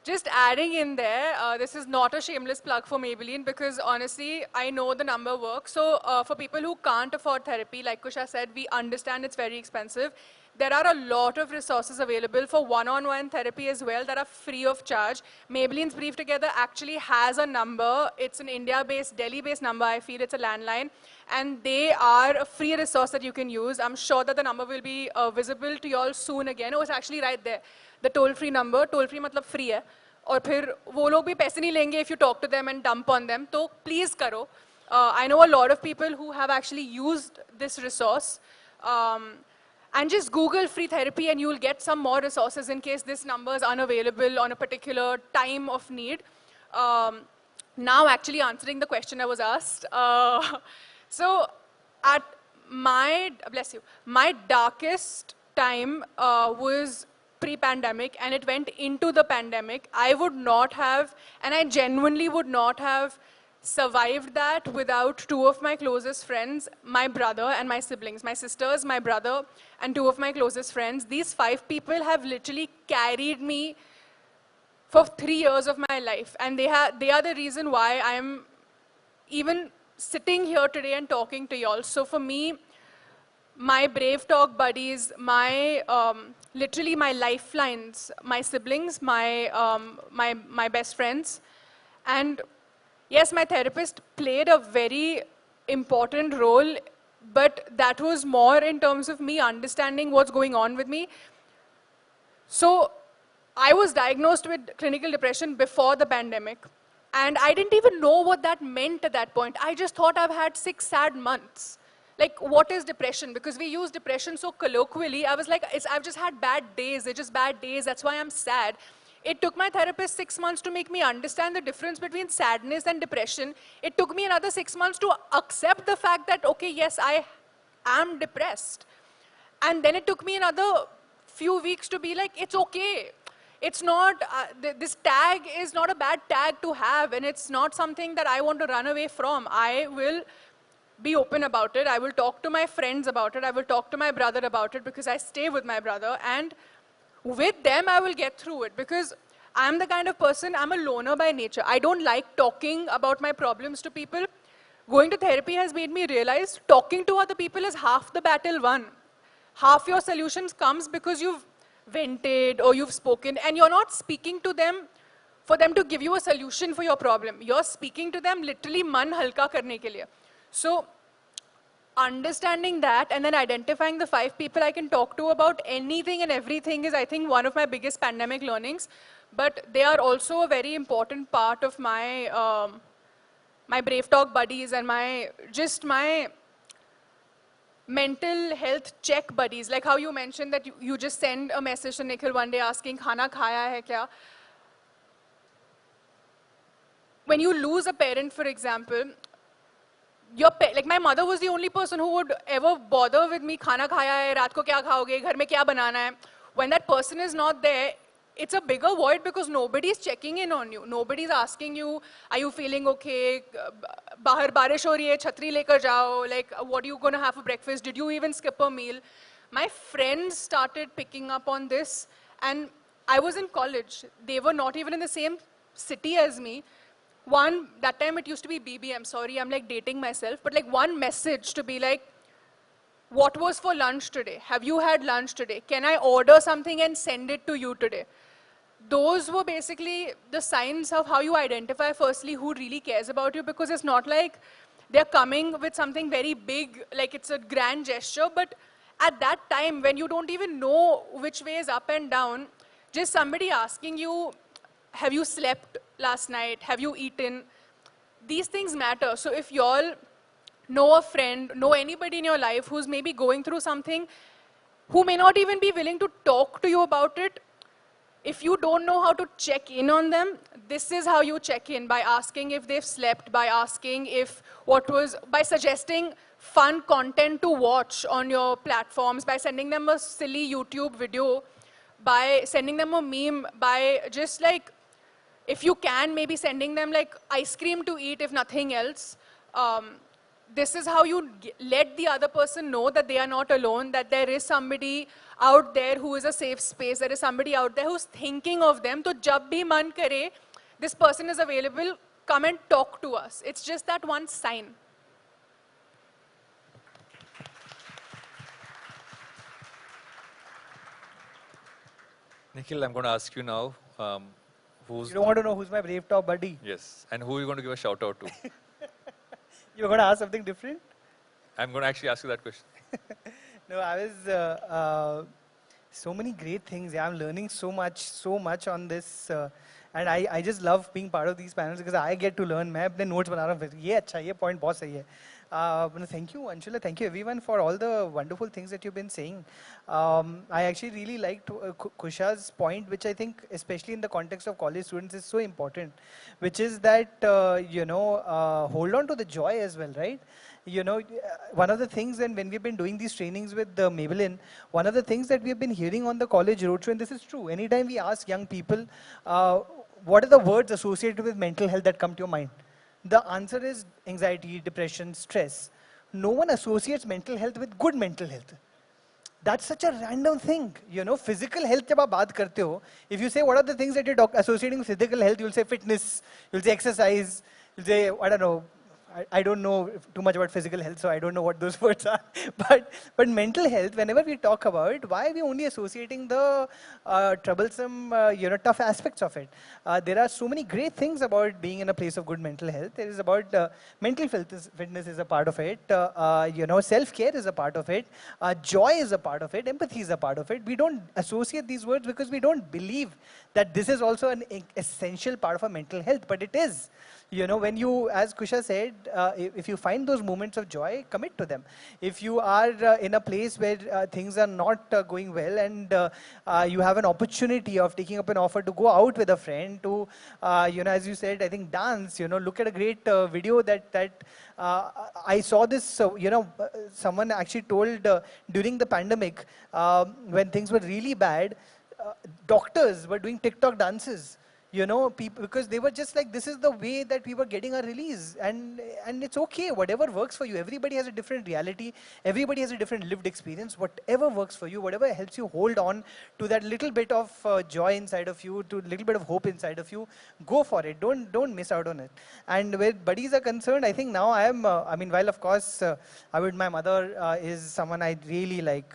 Just adding in there, this is not a shameless plug for Maybelline because honestly, I know the number works. So for people who can't afford therapy, like Kusha said, we understand it's very expensive. There are a lot of resources available for one-on-one therapy as well that are free of charge. Maybelline's Brief Together actually has a number. It's an India-based, Delhi-based number. I feel it's a landline. And they are a free resource that you can use. I'm sure that the number will be visible to you all soon again. Oh, it's actually right there. The toll-free number. Toll-free मतलब free है. और फिर वो लोग भी पैसे नहीं लेंगे if you talk to them and dump on them. तो please करो. I know a lot of people who have actually used this resource. And just Google free therapy and you'll get some more resources in case this number is unavailable on a particular time of need. Now actually answering the question I was asked. So at my, bless you, my darkest time was pre-pandemic and it went into the pandemic. I would not have, and I genuinely would not have survived that without two of my closest friends, my brother and my siblings, my sisters, my brother, and two of my closest friends. These 5 people have literally carried me for 3 years of my life. And they are the reason why I'm even sitting here today and talking to y'all. So for me, my Brave Talk buddies, my literally my lifelines, my siblings, my best friends, and yes, my therapist played a very important role, but that was more in terms of me understanding what's going on with me. So I was diagnosed with clinical depression before the pandemic, and I didn't even know what that meant at that point. I just thought I've had 6 sad months. Like, what is depression? Because we use depression so colloquially. I was like, I've just had bad days. They're just bad days. That's why I'm sad. It took my therapist 6 months to make me understand the difference between sadness and depression. It took me another 6 months to accept the fact that, okay, yes, I am depressed. And then it took me another few weeks to be like, it's okay. It's not, this tag is not a bad tag to have, and it's not something that I want to run away from. I will be open about it. I will talk to my friends about it. I will talk to my brother about it because I stay with my brother. And with them, I will get through it because I'm the kind of person, I'm a loner by nature. I don't like talking about my problems to people. Going to therapy has made me realize talking to other people is half the battle won. Half your solutions comes because you've vented or you've spoken and you're not speaking to them for them to give you a solution for your problem. You're speaking to them literally man halka karne ke liye. So understanding that and then identifying the 5 people I can talk to about anything and everything is, I think, one of my biggest pandemic learnings. But they are also a very important part of my my Brave Talk buddies and my mental health check buddies. Like how you mentioned that you just send a message to Nikhil one day asking, "Khana khaya hai kya?" When you lose a parent, for example, like my mother was the only person who would ever bother with me, khana khaya hai, raat ko kya khaoge, ghar mein kya banana hai. When that person is not there, it's a bigger void because nobody's checking in on you. Nobody's asking you, are you feeling okay? Bahar barish ho rahi hai, chhatri lekar jao. Like, what are you going to have for breakfast? Did you even skip a meal? My friends started picking up on this, and I was in college. They were not even in the same city as me. That time it used to be BB, I'm sorry, I'm like dating myself, but like one message to be like, What was for lunch today? Have you had lunch today? Can I order something and send it to you today? Those were basically the signs of how you identify, firstly, who really cares about you, because it's not like they're coming with something very big, like it's a grand gesture, but at that time, when you don't even know which way is up and down, just somebody asking you, have you slept last night? Have you eaten? These things matter. So if y'all know a friend, know anybody in your life who's maybe going through something, who may not even be willing to talk to you about it, if you don't know how to check in on them, this is how you check in, by asking if they've slept, by asking if by suggesting fun content to watch on your platforms, by sending them a silly YouTube video, by sending them a meme, by just like, if you can, maybe sending them like ice cream to eat, if nothing else. This is how you let the other person know that they are not alone, that there is somebody out there who is a safe space, there is somebody out there who's thinking of them. So jab bhi man kare, this person is available, come and talk to us. It's just that one sign. Nikhil, I'm going to ask you now, You don't want to know who's my brave top buddy? Yes, and who are you going to give a shout out to? You're going to ask something different? I'm going to actually ask you that question. No, I was, so many great things. Yeah, I'm learning so much on this. And I just love being part of these panels because I get to learn. मैं अपने notes बना रहा हूँ. ये अच्छा, ये point बहुत सही है. Thank you, Anshula. Thank you, everyone, for all the wonderful things that you've been saying. I actually really liked Kusha's point, which I think, especially in the context of college students, is so important, which is that, hold on to the joy as well, right? One of the things, and when we've been doing these trainings with Maybelline, one of the things that we've been hearing on the college roadshow, and this is true, anytime we ask young people, what are the words associated with mental health that come to your mind? The answer is anxiety, depression, stress. No one associates mental health with good mental health. That's such a random thing. Physical health, जब आप बात करते हो, if you say what are the things that you're associating with physical health, you'll say fitness, you'll say exercise, you'll say, I don't know, I don't know too much about physical health, so I don't know what those words are. But mental health, whenever we talk about it, why are we only associating the troublesome, tough aspects of it? There are so many great things about being in a place of good mental health. There is about mental fitness is a part of it. Self-care is a part of it. Joy is a part of it. Empathy is a part of it. We don't associate these words because we don't believe that this is also an essential part of our mental health, but it is. When you, as Kusha said, if you find those moments of joy, commit to them. If you are in a place where things are not going well and you have an opportunity of taking up an offer to go out with a friend, to, as you said, I think dance, look at a great video that I saw this, someone actually told during the pandemic, when things were really bad, doctors were doing TikTok dances. People, because they were just like, this is the way that we were getting our release, and it's okay, whatever works for you. Everybody has a different reality, everybody has a different lived experience. Whatever works for you, whatever helps you hold on to that little bit of joy inside of you, to a little bit of hope inside of you, go for it. Don't miss out on it. And where buddies are concerned, I think now I am, while of course, my mother is someone I really like.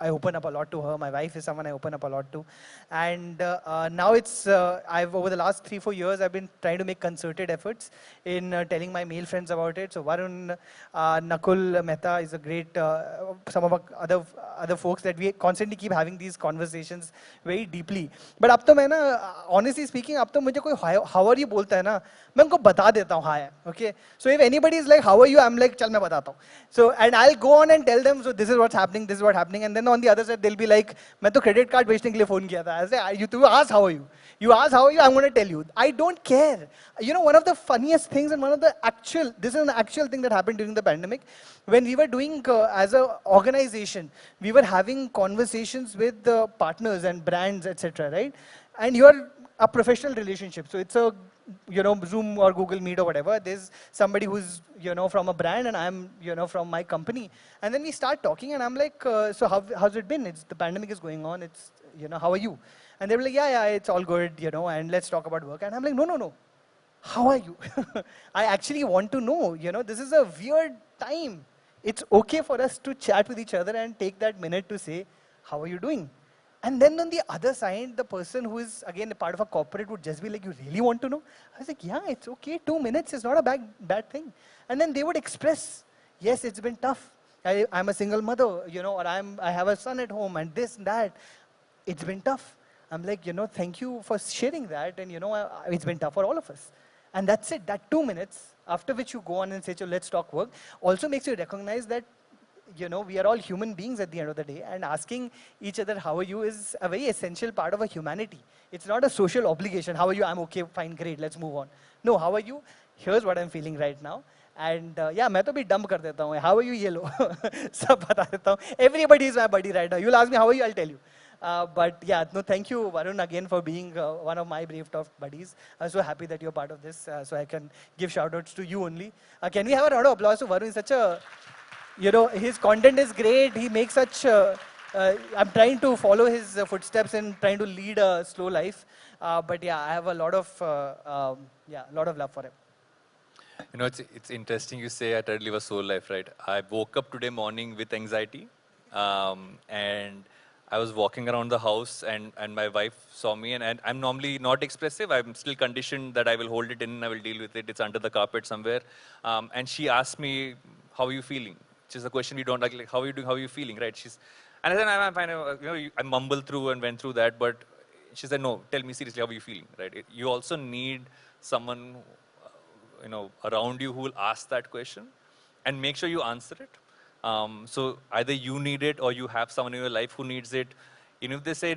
I open up a lot to her. My wife is someone I open up a lot to. And now it's, over the last 3-4 years, I've been trying to make concerted efforts in telling my male friends about it. So Varun, Nakul, Mehta is a great, some of our other folks that we constantly keep having these conversations very deeply. But अब तो मैं ना, honestly speaking, अब तो मुझे कोई how are you बोलता है ना, मैं उनको बता देता हूँ hi. Okay. So if anybody is like, how are you? I'm like, चल मैं बताता हूँ. So, and I'll go on and tell them, so this is what's happening, this is what's happening. And then on the other side, they'll be like, मैं तो credit card बेचने के लिए phone किया था. I say, you ask how are you? You ask how are you, I'm going to tell you. I don't care. One of the funniest things and one of the this is an actual thing that happened during the pandemic. When we were doing, as an organization, we were having conversations with the partners and brands, etc., right? And you're a professional relationship. So it's a, Zoom or Google Meet or whatever. There's somebody who's, from a brand and I'm, from my company. And then we start talking and I'm like, so how's it been? The pandemic is going on. It's, how are you? And they were like, yeah, it's all good, and let's talk about work. And I'm like, no. How are you? I actually want to know, this is a weird time. it's okay for us to chat with each other and take that minute to say, how are you doing? And then on the other side, the person who is again a part of a corporate would just be like, you really want to know? I was like, yeah, it's okay. 2 minutes is not a bad thing. And then they would express, yes, it's been tough. I'm a single mother, you know, or I have a son at home and this and that. It's been tough. I'm like, you know, thank you for sharing that. And, you know, it's been tough for all of us. And that's it, that 2 minutes, after which you go on and say, let's talk work, also makes you recognize that, you know, we are all human beings at the end of the day, and asking each other, how are you, is a very essential part of a humanity. It's not a social obligation. How are you? I'm okay, fine, great, let's move on. No, how are you? Here's what I'm feeling right now. And yeah, मैं तो भी dump कर देता हूँ. How are you? ये लो. सब बता देता हूँ. Everybody is my buddy right now. You'll ask me, how are you? I'll tell you. But yeah, no, thank you, Varun, again for being one of my Brave Talk buddies. I'm so happy that you're part of this, so I can give shout-outs to you only. Can we have a round of applause to Varun? He's such a, you know, his content is great. He makes such, I'm trying to follow his footsteps and trying to lead a slow life. But yeah, I have a lot of, lot of love for him. You know, it's interesting you say I tried to live a soul life, right? I woke up today morning with anxiety, and I was walking around the house, and my wife saw me, and I'm normally not expressive. I'm still conditioned that I will hold it in and I will deal with it. It's under the carpet somewhere. And she asked me, how are you feeling? Which is a question we don't like, how are you doing, how are you feeling, right? And I said, I'm fine. You know, I mumbled through and went through that, but she said, no, tell me seriously, how are you feeling, right? You also need someone, you know, around you who will ask that question and make sure you answer it. So either you need it or you have someone in your life who needs it. You know, if they say,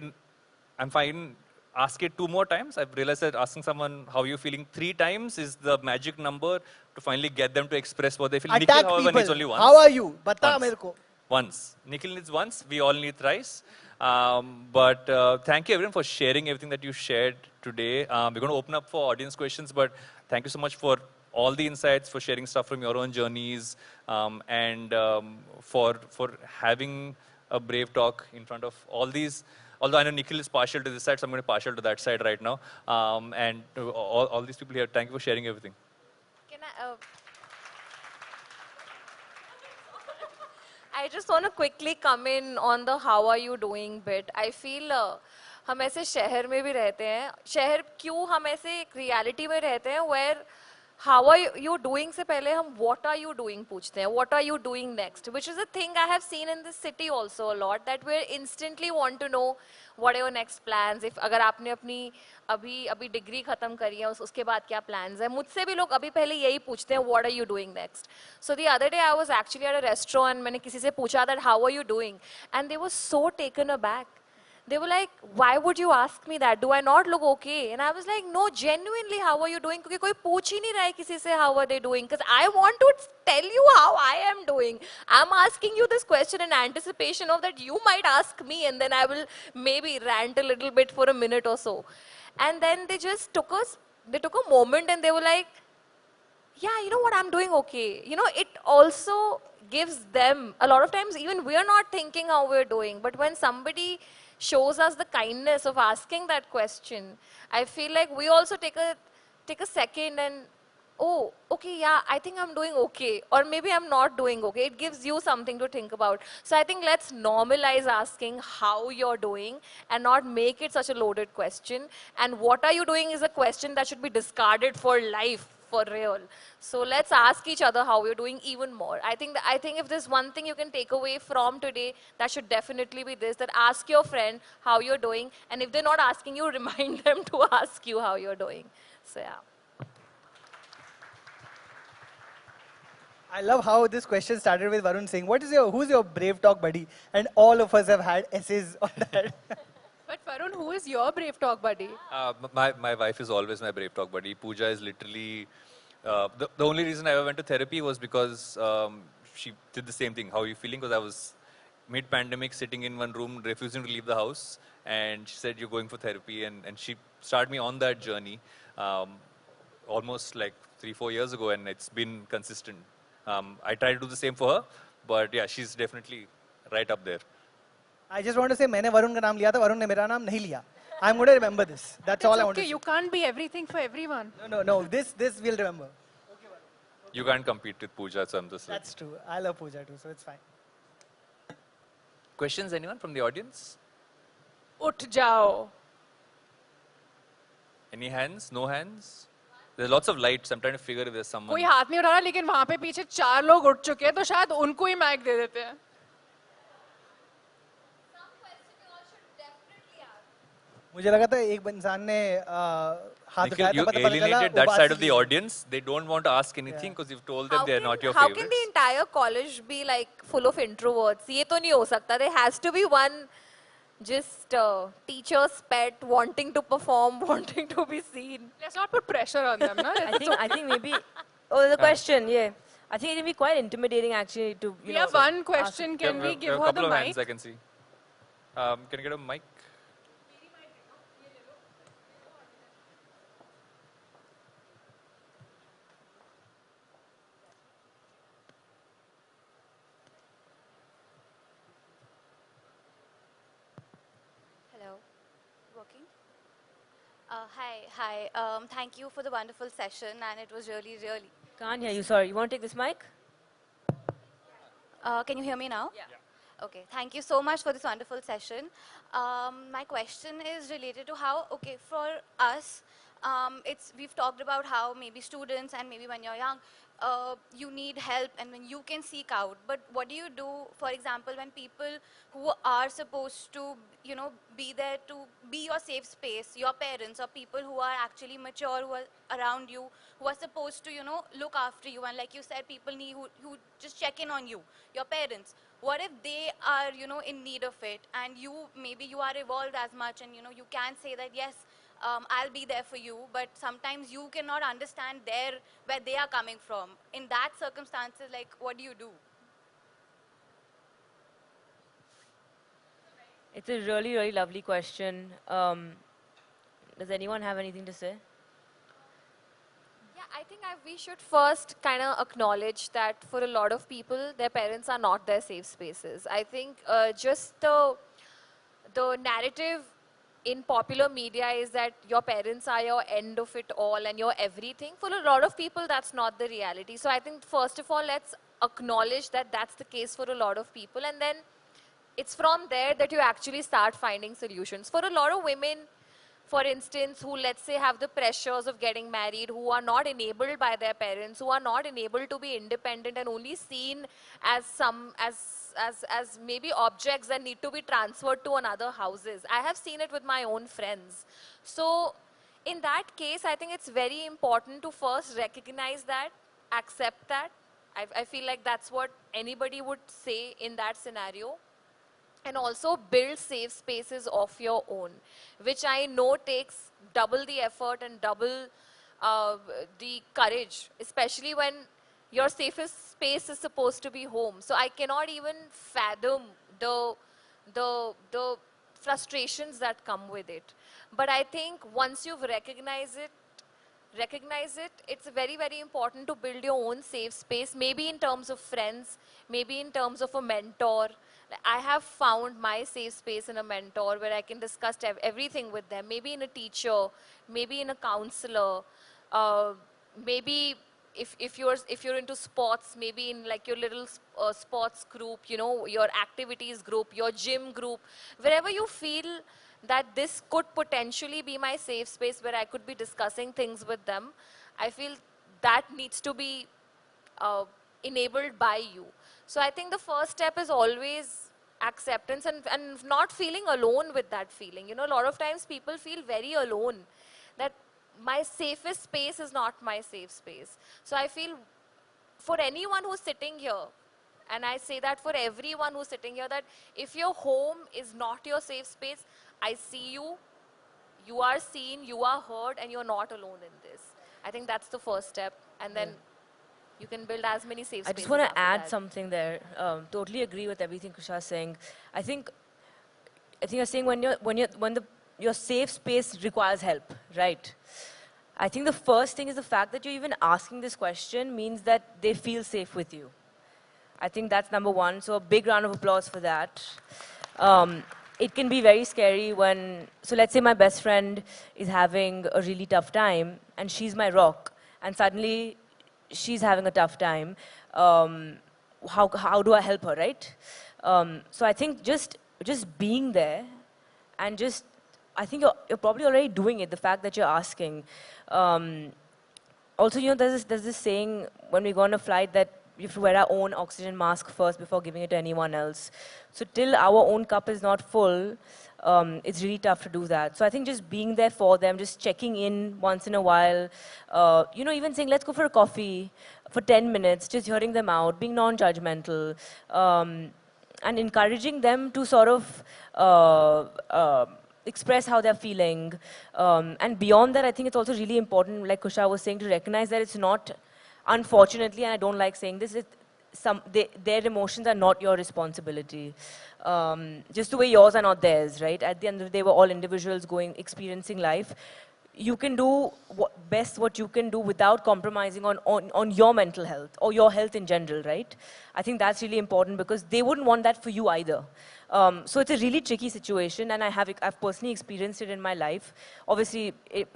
I'm fine, ask it 2 more times. I've realized that asking someone how you're feeling 3 times is the magic number to finally get them to express what they feel. Attack Nikhil, however, people. needs only once. How are you? Bata Once. mere ko. Once. Nikhil needs once. We all need thrice. But thank you everyone for sharing everything that you shared today. We're going to open up for audience questions, but thank you so much for all the insights, for sharing stuff from your own journeys, and for having a brave talk in front of all these. Although I know Nikhil is partial to this side, so I'm going to be partial to that side right now. And to all these people here, thank you for sharing everything. Can I just want to quickly come in on the how are you doing bit. I feel हम ऐसे शहर में भी रहते हैं. शहर क्यों हम ऐसे एक reality में रहते हैं where how are you doing से पहले हम what are you doing पूछते हैं. What are you doing next? Which is a thing I have seen in this city also a lot, that we instantly want to know what are your next plans. If अगर आपने अपनी अभी degree खत्म करी है उसके बाद क्या plans है. मुझसे भी लोग अभी पहले यही पूछते हैं what are you doing next. So the other day I was actually at a restaurant, मैंने किसी से पूछा that how are you doing, and they were so taken aback. They were like, why would you ask me that? Do I not look okay? And I was like, no, genuinely, how are you doing? क्योंकि कोई पूछ ही नहीं रहा है किसी से how are they doing? Because I want to tell you how I am doing. I'm asking you this question in anticipation of that you might ask me, and then I will maybe rant a little bit for a minute or so. And then they just took a moment and they were like, yeah, you know what, I'm doing okay. You know, it also gives them, a lot of times even we're not thinking how we're doing, but when somebody shows us the kindness of asking that question, I feel like we also take a second and, oh, okay, yeah, I think I'm doing okay. Or maybe I'm not doing okay. It gives you something to think about. So I think let's normalize asking how you're doing and not make it such a loaded question. And what are you doing is a question that should be discarded for life, for real. So let's ask each other how we're doing even more. I think if there's one thing you can take away from today, that should definitely be this, that ask your friend how you're doing. And if they're not asking you, remind them to ask you how you're doing. So yeah. I love how this question started with Varun saying, who's your Brave Talk buddy? And all of us have had essays on that. But Varun, who is your Brave Talk buddy? My wife is always my brave talk buddy. Pooja is literally, the only reason I ever went to therapy was because she did the same thing. How are you feeling? Because I was mid-pandemic sitting in one room, refusing to leave the house. And she said, you're going for therapy. And she started me on that journey almost like 3-4 years ago. And it's been consistent. I try to do the same for her. But yeah, she's definitely right up there. I just want to say, मैंने वरुण का नाम लिया था, वरुण ने मेरा नाम नहीं लिया. I'm going to remember this. That's all I want to say. You can't be everything for everyone. No. This we'll remember. You can't compete with Pooja, so I'm just like. That's true. I love Pooja too, so it's fine. Questions, anyone from the audience? Ut jao. Any hands? No hands? There's lots of lights. I'm trying to figure if there's someone. कोई हाथ नहीं उठा रहा, लेकिन वहाँ पे पीछे 4 लोग उठ चुके हैं, तो शायद उनको ही माइक दे देते हैं. मुझे लगा था एक इंसान ने हाथ Nikhil, उठाया था, you पता चला alienated that वो side of बात the he- audience. They don't want to ask anything because you've told them they're not your how favorites. can the entire college be like full of introverts? ये तो नहीं हो सकता. There has to be one just teacher's pet wanting to perform, wanting to be seen. Let's not put pressure on them, no? I think maybe. Oh, the question, yeah. I think it can be quite intimidating actually to. We have one question. We Can have- we we give have a her couple the of mic? hands I can see. Can I get a mic? Hello. Working? Hi. Thank you for the wonderful session, and it was really. Can't hear you. Sorry. You want to take this mic? Can you hear me now? Yeah. Okay. Thank you so much for this wonderful session. My question is related to how, okay, for us, we've talked about how maybe students and maybe when you're young, you need help and when you can seek out. But what do you do, for example, when people who are supposed to, be there to be your safe space, your parents or people who are actually mature, who are around you, who are supposed to, look after you, and like you said, people need who just check in on you, your parents. What if they are, in need of it, and maybe you are evolved as much, and you can say that yes, I'll be there for you, but sometimes you cannot understand where they are coming from. In that circumstances, like, what do you do? It's a really, really lovely question. Does anyone have anything to say? Yeah, I think we should first kind of acknowledge that for a lot of people, their parents are not their safe spaces. I think just the narrative in popular media is that your parents are your end of it all and your everything. For a lot of people, that's not the reality. So I think first of all, let's acknowledge that that's the case for a lot of people, and then it's from there that you actually start finding solutions. For a lot of women, for instance, who let's say have the pressures of getting married, who are not enabled by their parents, who are not enabled to be independent and only seen as as maybe objects that need to be transferred to another houses. I have seen it with my own friends. So in that case, I think it's very important to first recognize that, accept that. I feel like that's what anybody would say in that scenario. And also build safe spaces of your own, which I know takes double the effort and double the courage, especially when your safest space is supposed to be home. So I cannot even fathom the frustrations that come with it. But I think once you've recognized it, it's very, very important to build your own safe space, maybe in terms of friends, maybe in terms of a mentor. I have found my safe space in a mentor where I can discuss everything with them, maybe in a teacher, maybe in a counselor, maybe if you're into sports, maybe in like your little sports group, your activities group, your gym group, wherever you feel that this could potentially be my safe space where I could be discussing things with them. I feel that needs to be enabled by you. So I think the first step is always acceptance and not feeling alone with that feeling. A lot of times people feel very alone, that my safest space is not my safe space. So I feel for anyone who's sitting here, and I say that for everyone who's sitting here, that if your home is not your safe space, I see you, you are seen, you are heard, and you're not alone in this. I think that's the first step. And then you can build as many safe spaces. I just want to after add that. something there. Totally agree with everything Kusha is saying. I think you're saying when your safe space requires help, right? I think the first thing is the fact that you're even asking this question means that they feel safe with you. I think that's number one. So a big round of applause for that. It can be very scary so let's say my best friend is having a really tough time and she's my rock, and suddenly she's having a tough time. How do I help her, right? So I think just being there and just, I think you're probably already doing it, the fact that you're asking. Also, there's this saying when we go on a flight that we have to wear our own oxygen mask first before giving it to anyone else. So till our own cup is not full, it's really tough to do that. So I think just being there for them, just checking in once in a while, even saying, let's go for a coffee for 10 minutes, just hearing them out, being non-judgmental, and encouraging them to sort of express how they're feeling. And beyond that, I think it's also really important, like Kusha was saying, to recognize that it's not, unfortunately, and I don't like saying this, their emotions are not your responsibility. Just the way yours are not theirs, right? At the end of the day, we're all individuals experiencing life. You can do best what you can do without compromising on your mental health or your health in general, right? I think that's really important because they wouldn't want that for you either. So it's a really tricky situation, and I've personally experienced it in my life. Obviously,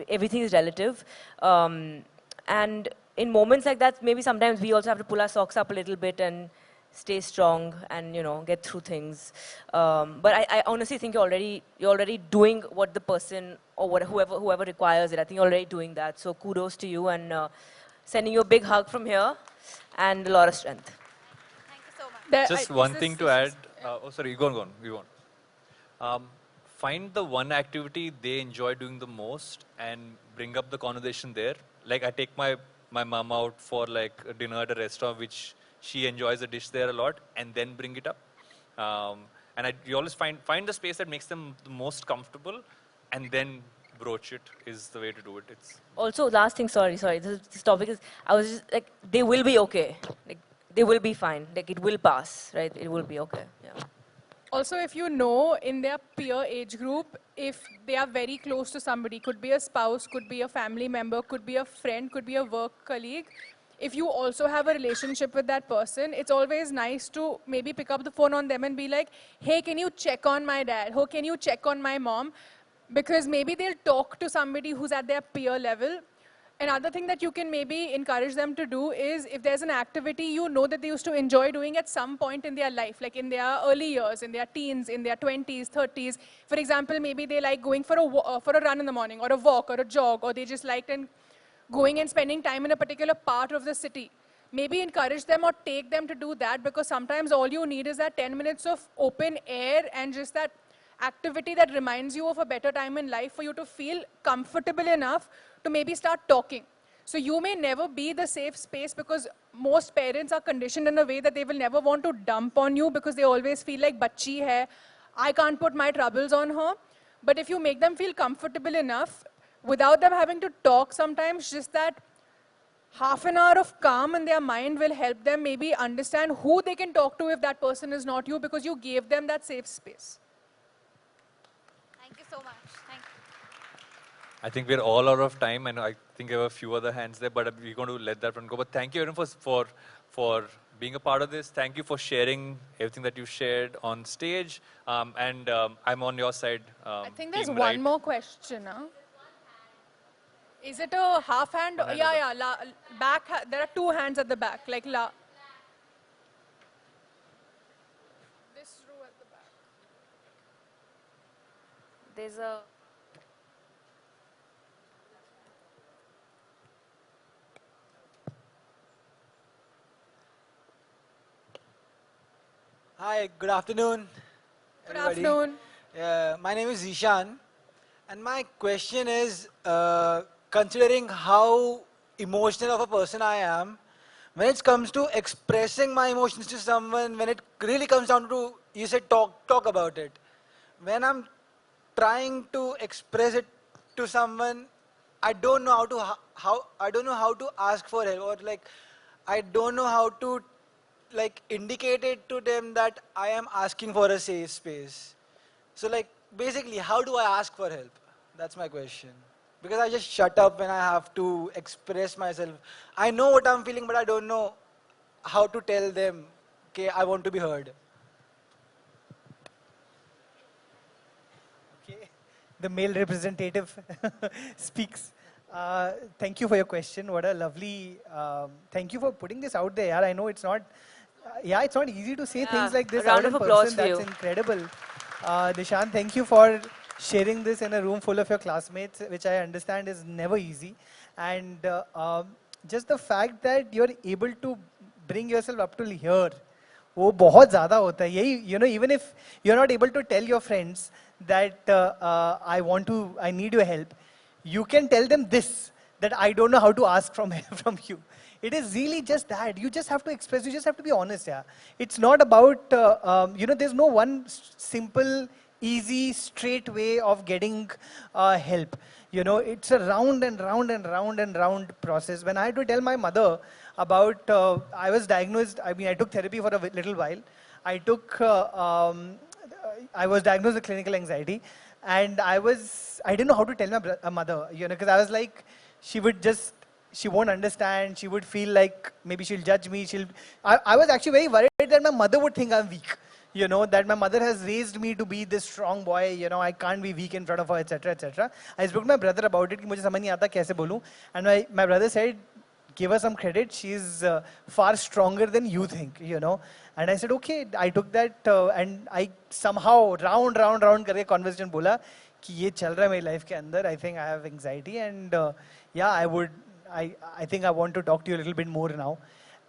everything is relative. And in moments like that, maybe sometimes we also have to pull our socks up a little bit and stay strong and get through things. But I honestly think you're already doing what the person or whoever requires it. I think you're already doing that. So kudos to you, and sending you a big hug from here and a lot of strength. Thank you so much. Just one thing to add. Sorry, go on. You want. Find the one activity they enjoy doing the most and bring up the conversation there. Like I take my mom out for like a dinner at a restaurant, which she enjoys a dish there a lot, and then bring it up. And you always find the space that makes them the most comfortable, and then broach it is the way to do it. It's Also, last thing, sorry, this topic is, I was just like, they will be okay. Like, they will be fine. Like, it will pass, right? It will be okay, yeah. Also, if you know in their peer age group, if they are very close to somebody, could be a spouse, could be a family member, could be a friend, could be a work colleague, if you also have a relationship with that person, it's always nice to maybe pick up the phone on them and be like, hey, can you check on my dad? Oh, can you check on my mom? Because maybe they'll talk to somebody who's at their peer level. Another thing that you can maybe encourage them to do is, if there's an activity you know that they used to enjoy doing at some point in their life, like in their early years, in their teens, in their 20s, 30s. For example, maybe they like going for a run in the morning, or a walk, or a jog, or they just liked going and spending time in a particular part of the city. Maybe encourage them or take them to do that, because sometimes all you need is that 10 minutes of open air and just that activity that reminds you of a better time in life for you to feel comfortable enough to maybe start talking. So you may never be the safe space, because most parents are conditioned in a way that they will never want to dump on you, because they always feel like bachchi hai, I can't put my troubles on her. But if you make them feel comfortable enough, without them having to talk sometimes, just that half an hour of calm in their mind will help them maybe understand who they can talk to if that person is not you, because you gave them that safe space. Thank you so much. Thank you. I think we're all out of time, and I think there were a few other hands there, but we're going to let that one go. But thank you everyone for being a part of this. Thank you for sharing everything that you shared on stage. And I'm on your side. I think there's team one right. more question. Huh? Is it a half hand? Yeah. Back. There are two hands at the back. Like this row at the back. There's a... Hi, good afternoon. Good Everybody. afternoon. My name is Zishan, and my question is, considering how emotional of a person I am, when it comes to expressing my emotions to someone, when it really comes down to, you said talk about it. When I'm trying to express it to someone, I don't know I don't know how to ask for help, or like I don't know how to like indicate it to them that I am asking for a safe space. So like basically, how do I ask for help? That's my question. Because I just shut up when I have to express myself. I know what I'm feeling, but I don't know how to tell them, okay, I want to be heard. Okay. The male representative speaks. Thank you for your question. What a lovely, thank you for putting this out there. Yeah, I know it's not, yeah, it's not easy to say Yeah, things like a this out round of in applause person. for That's you. incredible. Nishant, thank you for sharing this in a room full of your classmates, which I understand is never easy. And just the fact that you're able to bring yourself up to here, वो बहुत ज़्यादा होता है यही you know even if you're not able to tell your friends that I need your help, you can tell them this, that I don't know how to ask from from you. It is really just that. You just have to express, you just have to be honest. Yeah. It's not about, there's no one simple, easy, straight way of getting help. It's a round and round and round and round process. When I had to tell my mother about, I was diagnosed, I took therapy for a little while. I took, I was diagnosed with clinical anxiety, and I didn't know how to tell my mother, because I was like, she won't understand. She would feel like maybe she'll judge me. I was actually very worried that my mother would think I'm weak. That my mother has raised me to be this strong boy. I can't be weak in front of her, etc., etc. I spoke to my brother about it. कि मुझे समझ नहीं आता कैसे बोलूं. And my brother said, give her some credit. She's far stronger than you think. And I said, okay. I took that and I somehow round करके conversation बोला कि ये चल रहा है मेरी life के अंदर. I think I have anxiety and yeah, I think I want to talk to you a little bit more now.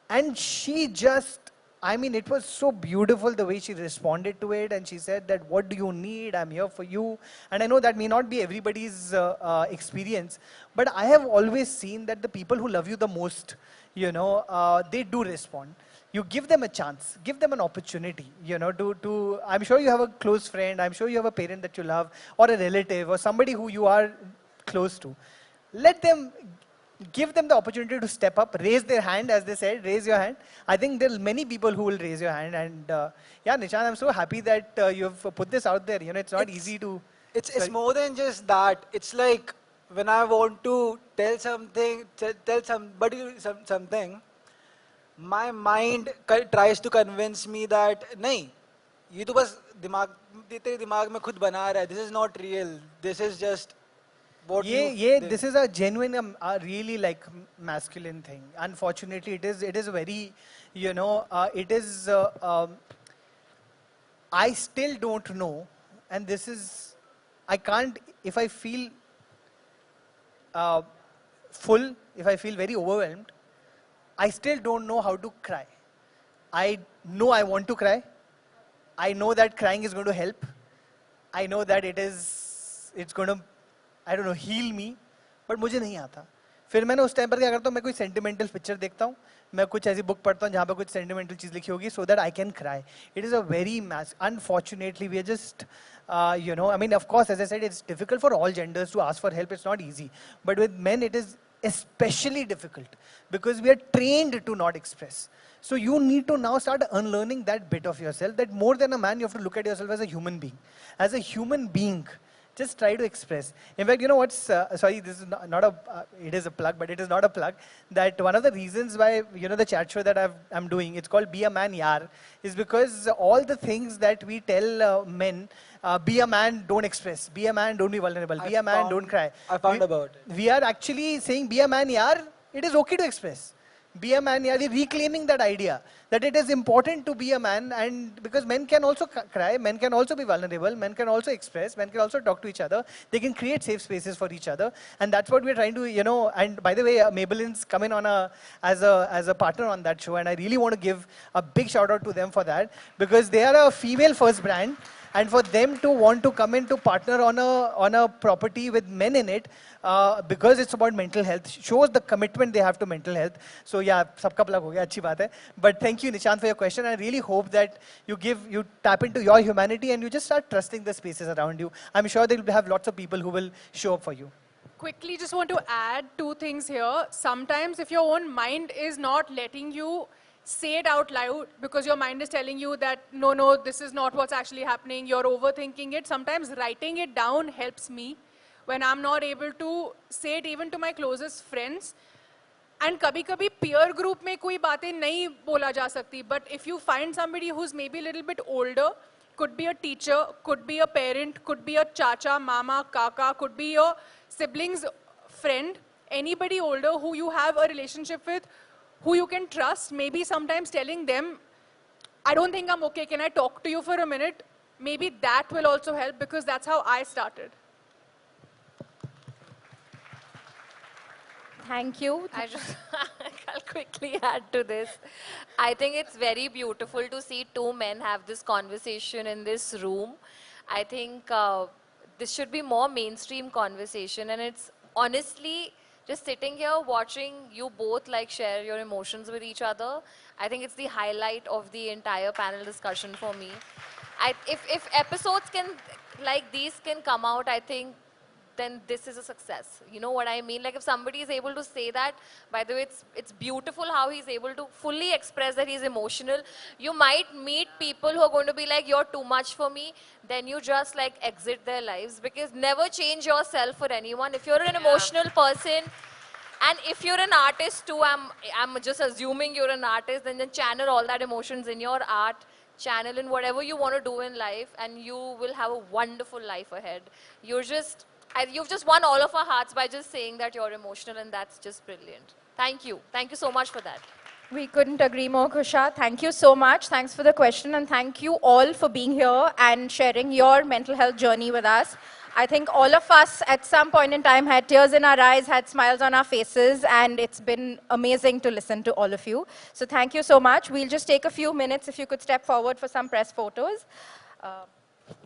And she just, it was so beautiful the way she responded to it. And she said that, what do you need? I'm here for you. And I know that may not be everybody's experience, but I have always seen that the people who love you the most, they do respond. You give them a chance, give them an opportunity, I'm sure you have a close friend, I'm sure you have a parent that you love, or a relative, or somebody who you are close to. Let them, give them the opportunity to step up, raise their hand, as they said, raise your hand. I think there are many people who will raise your hand. And yeah, Nishant, I'm so happy that you've put this out there. It's not easy to... It's more than just that. It's like when I want to tell something, tell somebody something, my mind tries to convince me that, नहीं, ये तो बस तेरे दिमाग में खुद बना रहा है. This is not real. This is just what this is a genuine, really like masculine thing. Unfortunately, it is a very, it is, I still don't know, and this is, I can't, if I feel full, if I feel very overwhelmed, I still don't know how to cry. I know I want to cry. I know that crying is going to help. I know that it's going to, I don't know, heal me, but मुझे नहीं आता. फिर मैंने उस time पर क्या करता हूँ, मैं कोई sentimental picture देखता हूँ, मैं कुछ ऐसी book पढ़ता हूँ जहाँ पे कुछ sentimental चीज़ लिखी होगी, so that I can cry. It is a very unfortunately, we are just, of course, as I said, it's difficult for all genders to ask for help. It's not easy, but with men, it is especially difficult because we are trained to not express. So you need to now start unlearning that bit of yourself, that more than a man, you have to look at yourself as a human being. As a human being, just try to express. In fact, you know what's, sorry, this is not a, it is a plug, but it is not a plug, that one of the reasons why, the chat show that I'm doing, it's called Be a Man Yaar, is because all the things that we tell men, be a man, don't express. Be a man, don't be vulnerable. Be a man, don't cry. I found about it. We are actually saying, be a man, yaar. It is okay to express. Be a man, yaar. We're reclaiming that idea that it is important to be a man, and because men can also cry, men can also be vulnerable, men can also express, men can also talk to each other. They can create safe spaces for each other, and that's what we're trying to, And by the way, Maybelline's come in on as a partner on that show, and I really want to give a big shout out to them for that, because they are a female first brand. And for them to want to come in to partner on a property with men in it, because it's about mental health, shows the commitment they have to mental health. So yeah, sabka plug ho gaya, achhi baat hai. But thank you, Nishant, for your question. I really hope that you tap into your humanity and you just start trusting the spaces around you. I'm sure they'll have lots of people who will show up for you. Quickly, just want to add two things here. Sometimes if your own mind is not letting you say it out loud because your mind is telling you that, no, this is not what's actually happening, you're overthinking it. Sometimes writing it down helps me when I'm not able to say it even to my closest friends. And kabhi-kabhi peer group mein koi baatein nahi bola ja sakti. But if you find somebody who's maybe a little bit older, could be a teacher, could be a parent, could be a chacha, mama, kaka, could be your sibling's friend, anybody older who you have a relationship with, who you can trust, maybe sometimes telling them, I don't think I'm okay, can I talk to you for a minute? Maybe that will also help, because that's how I started. Thank you. I'll quickly add to this. I think it's very beautiful to see two men have this conversation in this room. I think this should be more mainstream conversation, and it's honestly just sitting here watching you both like share your emotions with each other. I think it's the highlight of the entire panel discussion for me. If episodes can like these can come out, I think then this is a success. You know what I mean? Like if somebody is able to say that, by the way, it's beautiful how he's able to fully express that he's emotional. You might meet people who are going to be like, you're too much for me. Then you just like exit their lives, because never change yourself for anyone. If you're an emotional person, and if you're an artist too, I'm just assuming you're an artist, then channel all that emotions in your art, channel in whatever you want to do in life, and you will have a wonderful life ahead. You've just won all of our hearts by just saying that you're emotional, and that's just brilliant. Thank you. Thank you so much for that. We couldn't agree more, Kusha. Thank you so much. Thanks for the question, and thank you all for being here and sharing your mental health journey with us. I think all of us at some point in time had tears in our eyes, had smiles on our faces, and it's been amazing to listen to all of you. So thank you so much. We'll just take a few minutes if you could step forward for some press photos.